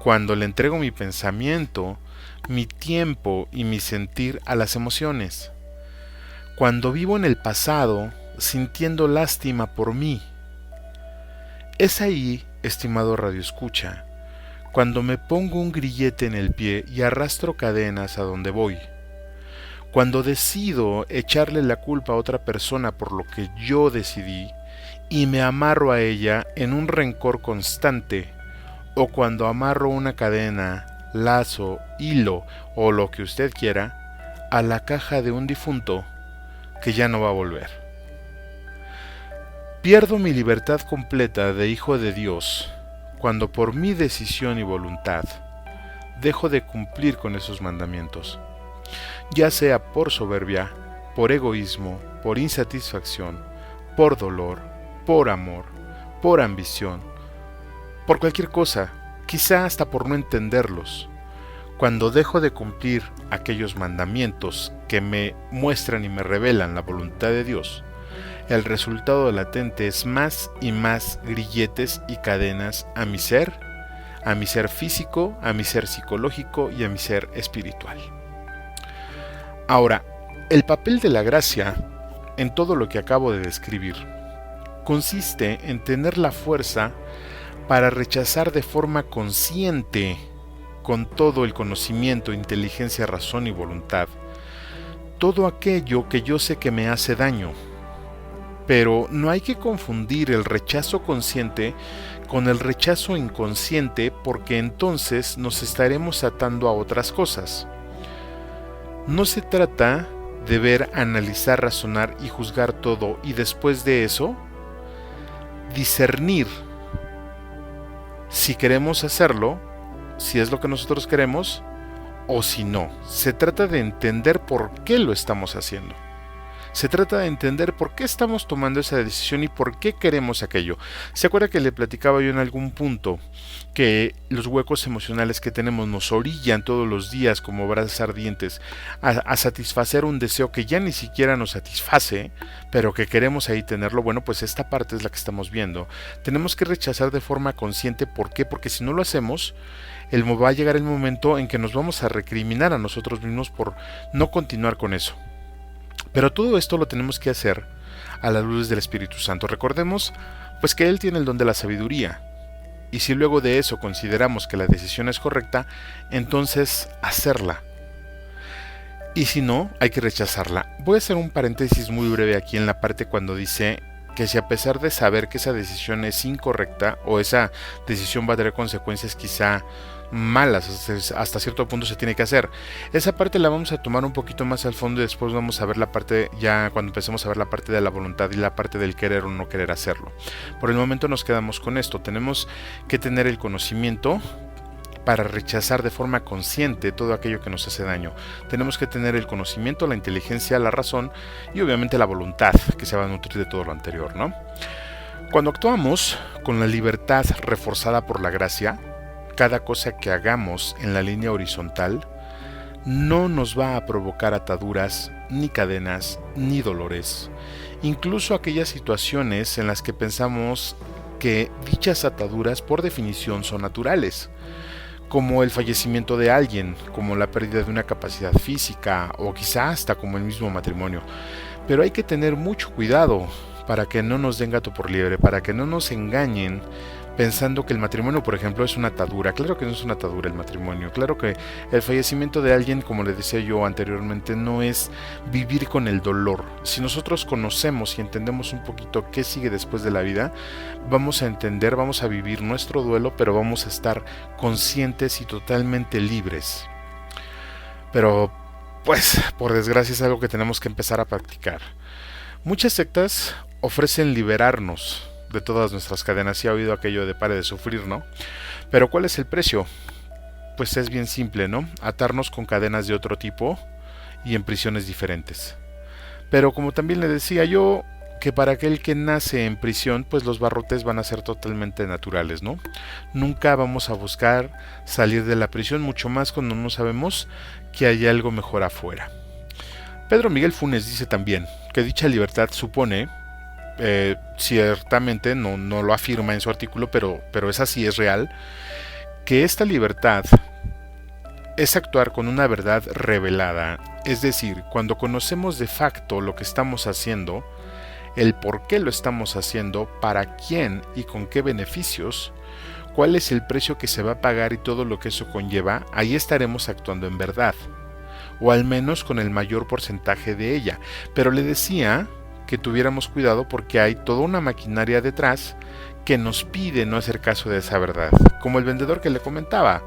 cuando le entrego mi pensamiento, mi tiempo y mi sentir a las emociones. Cuando vivo en el pasado, sintiendo lástima por mí. Es ahí, estimado radioescucha, cuando me pongo un grillete en el pie y arrastro cadenas a donde voy. Cuando decido echarle la culpa a otra persona por lo que yo decidí y me amarro a ella en un rencor constante, o cuando amarro una cadena, lazo, hilo o lo que usted quiera a la caja de un difunto que ya no va a volver. Pierdo mi libertad completa de hijo de Dios cuando por mi decisión y voluntad dejo de cumplir con esos mandamientos, ya sea por soberbia, por egoísmo, por insatisfacción, por dolor, por amor, por ambición, por cualquier cosa, quizá hasta por no entenderlos. Cuando dejo de cumplir aquellos mandamientos que me muestran y me revelan la voluntad de Dios, el resultado latente es más y más grilletes y cadenas a mi ser físico, a mi ser psicológico y a mi ser espiritual. Ahora, el papel de la gracia en todo lo que acabo de describir consiste en tener la fuerza para rechazar de forma consciente, con todo el conocimiento, inteligencia, razón y voluntad, todo aquello que yo sé que me hace daño. Pero no hay que confundir el rechazo consciente con el rechazo inconsciente, porque entonces nos estaremos atando a otras cosas. No se trata de ver, analizar, razonar y juzgar todo y después de eso discernir si queremos hacerlo, si es lo que nosotros queremos o si no. Se trata de entender por qué lo estamos haciendo. Se trata de entender por qué estamos tomando esa decisión y por qué queremos aquello. ¿Se acuerda que le platicaba yo en algún punto que los huecos emocionales que tenemos nos orillan todos los días como brasas ardientes a satisfacer un deseo que ya ni siquiera nos satisface, pero que queremos ahí tenerlo? Bueno, pues esta parte es la que estamos viendo. Tenemos que rechazar de forma consciente. ¿Por qué? Porque si no lo hacemos, va a llegar el momento en que nos vamos a recriminar a nosotros mismos por no continuar con eso. Pero todo esto lo tenemos que hacer a la luz del Espíritu Santo. Recordemos pues que Él tiene el don de la sabiduría, y si luego de eso consideramos que la decisión es correcta, entonces hacerla. Y si no, hay que rechazarla. Voy a hacer un paréntesis muy breve aquí en la parte cuando dice que si a pesar de saber que esa decisión es incorrecta o esa decisión va a tener consecuencias quizá malas, hasta cierto punto se tiene que hacer. Esa parte la vamos a tomar un poquito más al fondo y después vamos a ver la parte, ya cuando empecemos a ver la parte de la voluntad y la parte del querer o no querer hacerlo. Por el momento nos quedamos con esto. Tenemos que tener el conocimiento para rechazar de forma consciente todo aquello que nos hace daño. Tenemos que tener el conocimiento, la inteligencia, la razón y obviamente la voluntad, que se va a nutrir de todo lo anterior, ¿no? Cuando actuamos con la libertad reforzada por la gracia, cada cosa que hagamos en la línea horizontal no nos va a provocar ataduras, ni cadenas, ni dolores. Incluso aquellas situaciones en las que pensamos que dichas ataduras por definición son naturales, como el fallecimiento de alguien, como la pérdida de una capacidad física o quizá hasta como el mismo matrimonio. Pero hay que tener mucho cuidado para que no nos den gato por liebre, para que no nos engañen pensando que el matrimonio, por ejemplo, es una atadura. Claro que no es una atadura el matrimonio. Claro que el fallecimiento de alguien, como le decía yo anteriormente, no es vivir con el dolor. Si nosotros conocemos y entendemos un poquito qué sigue después de la vida, vamos a entender, vamos a vivir nuestro duelo, pero vamos a estar conscientes y totalmente libres. Pero, pues, por desgracia es algo que tenemos que empezar a practicar. Muchas sectas ofrecen liberarnos de todas nuestras cadenas. Sí ha oído aquello de pare de sufrir, ¿no? Pero ¿cuál es el precio? Pues es bien simple, ¿no? Atarnos con cadenas de otro tipo y en prisiones diferentes. Pero como también le decía yo, que para aquel que nace en prisión, pues los barrotes van a ser totalmente naturales, ¿no? Nunca vamos a buscar salir de la prisión, mucho más cuando no sabemos que hay algo mejor afuera. Pedro Miguel Funes dice también que dicha libertad supone, ciertamente no lo afirma en su artículo, pero es así, es real, que esta libertad es actuar con una verdad revelada, es decir, cuando conocemos de facto lo que estamos haciendo, el por qué lo estamos haciendo, para quién y con qué beneficios, cuál es el precio que se va a pagar y todo lo que eso conlleva, ahí estaremos actuando en verdad, o al menos con el mayor porcentaje de ella. Pero le decía que tuviéramos cuidado porque hay toda una maquinaria detrás que nos pide no hacer caso de esa verdad. Como el vendedor que le comentaba,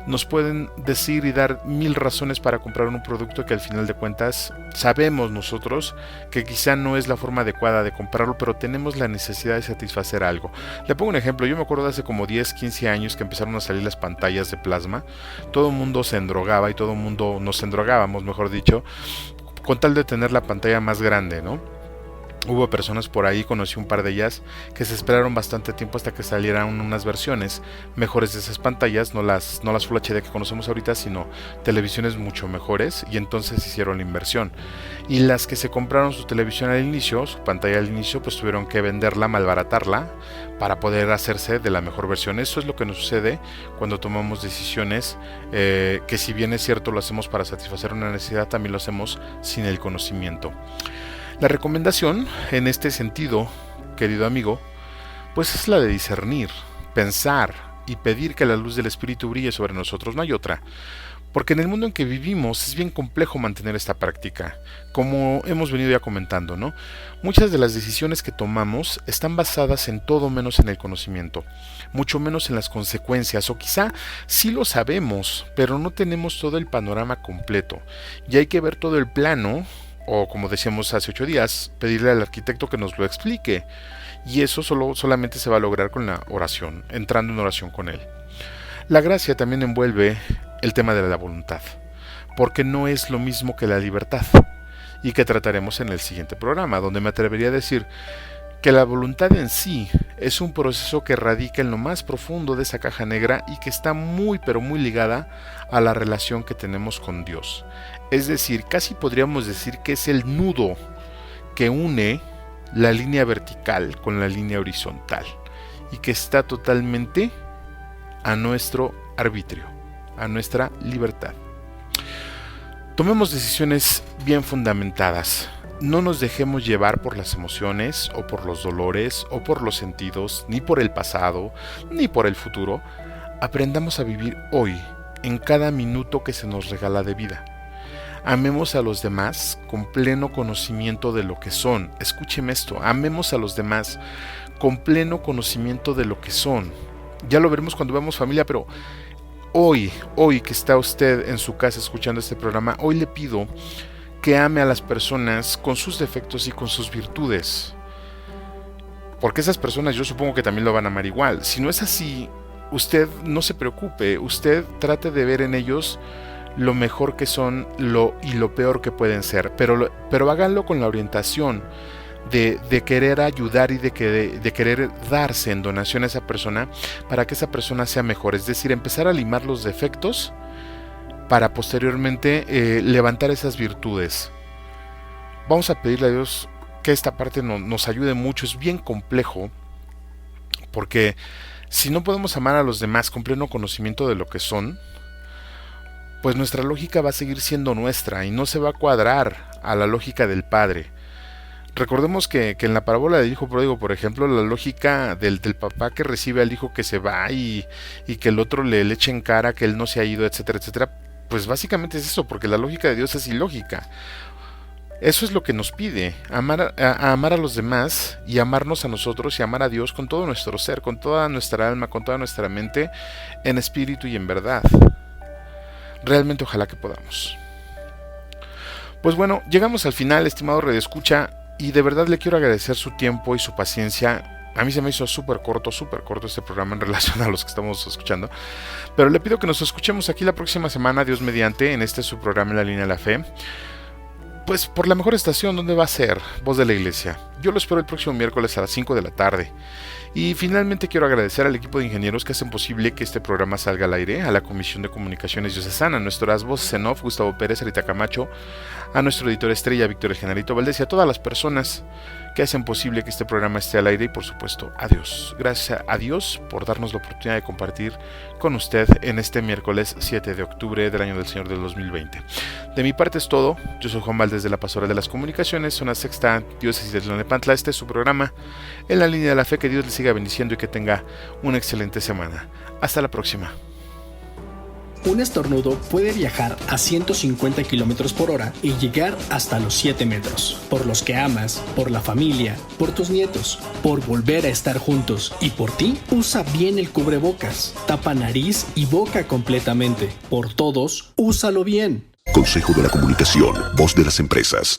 nos pueden decir y dar 1000 razones para comprar un producto que al final de cuentas sabemos nosotros que quizá no es la forma adecuada de comprarlo, pero tenemos la necesidad de satisfacer algo. Le pongo un ejemplo. Yo me acuerdo de hace como 10, 15 años que empezaron a salir las pantallas de plasma. Todo el mundo se endrogaba y todo el mundo nos endrogábamos, mejor dicho, con tal de tener la pantalla más grande, ¿no? Hubo personas por ahí, conocí un par de ellas, que se esperaron bastante tiempo hasta que salieran unas versiones mejores de esas pantallas, no las Full HD que conocemos ahorita, sino televisiones mucho mejores, y entonces hicieron la inversión. Y las que se compraron su televisión al inicio, su pantalla al inicio, pues tuvieron que venderla, malbaratarla, para poder hacerse de la mejor versión. Eso es lo que nos sucede cuando tomamos decisiones, que si bien es cierto lo hacemos para satisfacer una necesidad, también lo hacemos sin el conocimiento. La recomendación en este sentido, querido amigo, pues es la de discernir, pensar y pedir que la luz del Espíritu brille sobre nosotros. No hay otra, porque en el mundo en que vivimos es bien complejo mantener esta práctica, como hemos venido ya comentando, ¿no? Muchas de las decisiones que tomamos están basadas en todo menos en el conocimiento, mucho menos en las consecuencias, o quizá sí lo sabemos, pero no tenemos todo el panorama completo, y hay que ver todo el plano, o como decíamos hace 8 días, pedirle al arquitecto que nos lo explique. Y eso solamente se va a lograr con la oración, entrando en oración con él. La gracia también envuelve el tema de la voluntad, porque no es lo mismo que la libertad, y que trataremos en el siguiente programa, donde me atrevería a decir que la voluntad en sí es un proceso que radica en lo más profundo de esa caja negra y que está muy pero muy ligada a la relación que tenemos con Dios. Es decir, casi podríamos decir que es el nudo que une la línea vertical con la línea horizontal y que está totalmente a nuestro arbitrio, a nuestra libertad. Tomemos decisiones bien fundamentadas. No nos dejemos llevar por las emociones o por los dolores o por los sentidos, ni por el pasado, ni por el futuro. Aprendamos a vivir hoy, en cada minuto que se nos regala de vida. Amemos a los demás con pleno conocimiento de lo que son. Escúcheme esto, amemos a los demás con pleno conocimiento de lo que son. Ya lo veremos cuando veamos familia, pero hoy que está usted en su casa escuchando este programa, hoy le pido que ame a las personas con sus defectos y con sus virtudes. Porque esas personas yo supongo que también lo van a amar igual. Si no es así, usted no se preocupe, usted trate de ver en ellos lo mejor que son y lo peor que pueden ser, pero háganlo con la orientación de querer ayudar y de querer darse en donación a esa persona para que esa persona sea mejor, es decir, empezar a limar los defectos para posteriormente levantar esas virtudes. Vamos a pedirle a Dios que esta parte nos ayude mucho. Es bien complejo, porque si no podemos amar a los demás con pleno conocimiento de lo que son, pues nuestra lógica va a seguir siendo nuestra y no se va a cuadrar a la lógica del Padre. Recordemos que en la parábola del hijo pródigo, por ejemplo, la lógica del papá que recibe al hijo que se va y que el otro le eche en cara que él no se ha ido, etcétera, etcétera, pues básicamente es eso, porque la lógica de Dios es ilógica. Eso es lo que nos pide, amar a los demás y amarnos a nosotros y amar a Dios con todo nuestro ser, con toda nuestra alma, con toda nuestra mente, en espíritu y en verdad. Realmente ojalá que podamos. Pues bueno, llegamos al final, estimado radioescucha, y de verdad le quiero agradecer su tiempo y su paciencia. A mí se me hizo súper corto este programa en relación a los que estamos escuchando, pero le pido que nos escuchemos aquí la próxima semana, Dios mediante, en su programa En la Línea de la Fe. Pues por la mejor estación, donde va a ser Voz de la Iglesia. Yo lo espero el próximo miércoles a las 5 de la tarde. Y finalmente quiero agradecer al equipo de ingenieros que hacen posible que este programa salga al aire, a la Comisión de Comunicaciones Diocesana, a nuestras voces en off, Gustavo Pérez, Rita Camacho, a nuestro editor estrella, Víctor El Generalito Valdés, y a todas las personas que hacen posible que este programa esté al aire, y por supuesto a Dios. Gracias a Dios por darnos la oportunidad de compartir con usted en este miércoles 7 de octubre del año del Señor del 2020. De mi parte es todo. Yo soy Juan Valdés de la Pastoral de las Comunicaciones, zona sexta, diócesis de Tlalnepantla. Este es su programa En la Línea de la Fe. Que Dios le siga bendiciendo y que tenga una excelente semana. Hasta la próxima. Un estornudo puede viajar a 150 km por hora y llegar hasta los 7 metros. Por los que amas, por la familia, por tus nietos, por volver a estar juntos y por ti, usa bien el cubrebocas. Tapa nariz y boca completamente. Por todos, úsalo bien. Consejo de la Comunicación, voz de las empresas.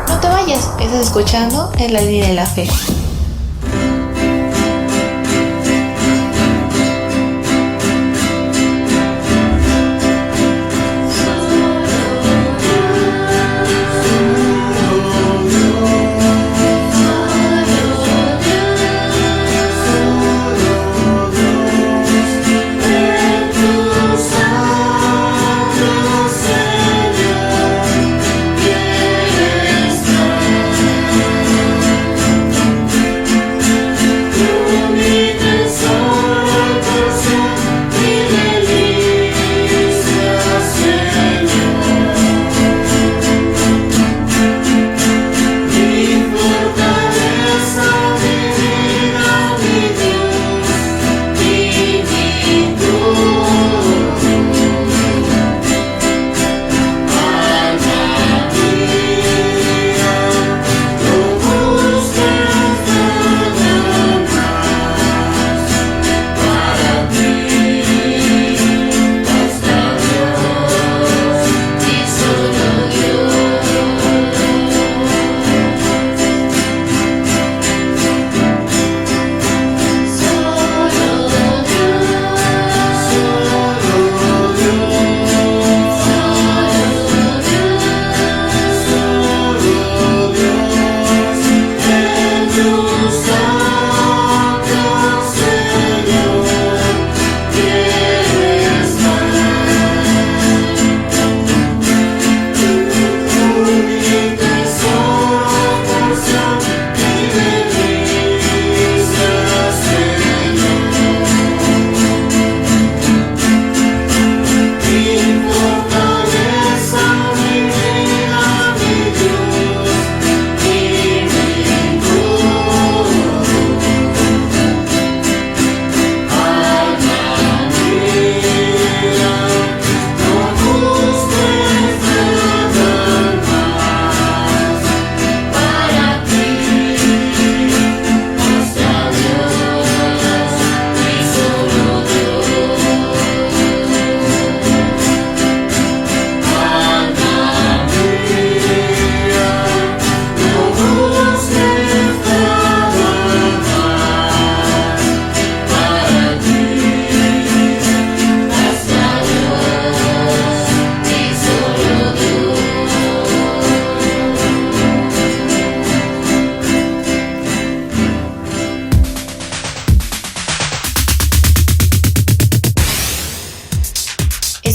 No te vayas, estás escuchando En la Línea de la Fe.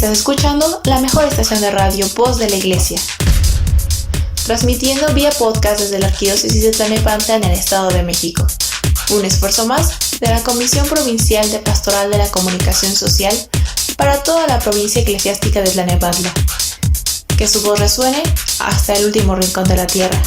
Estás escuchando la mejor estación de radio, Voz de la Iglesia, transmitiendo vía podcast desde la Arquidiócesis de Tlalnepantla en el Estado de México. Un esfuerzo más de la Comisión Provincial de Pastoral de la Comunicación Social para toda la provincia eclesiástica de Tlalnepantla. Que su voz resuene hasta el último rincón de la tierra.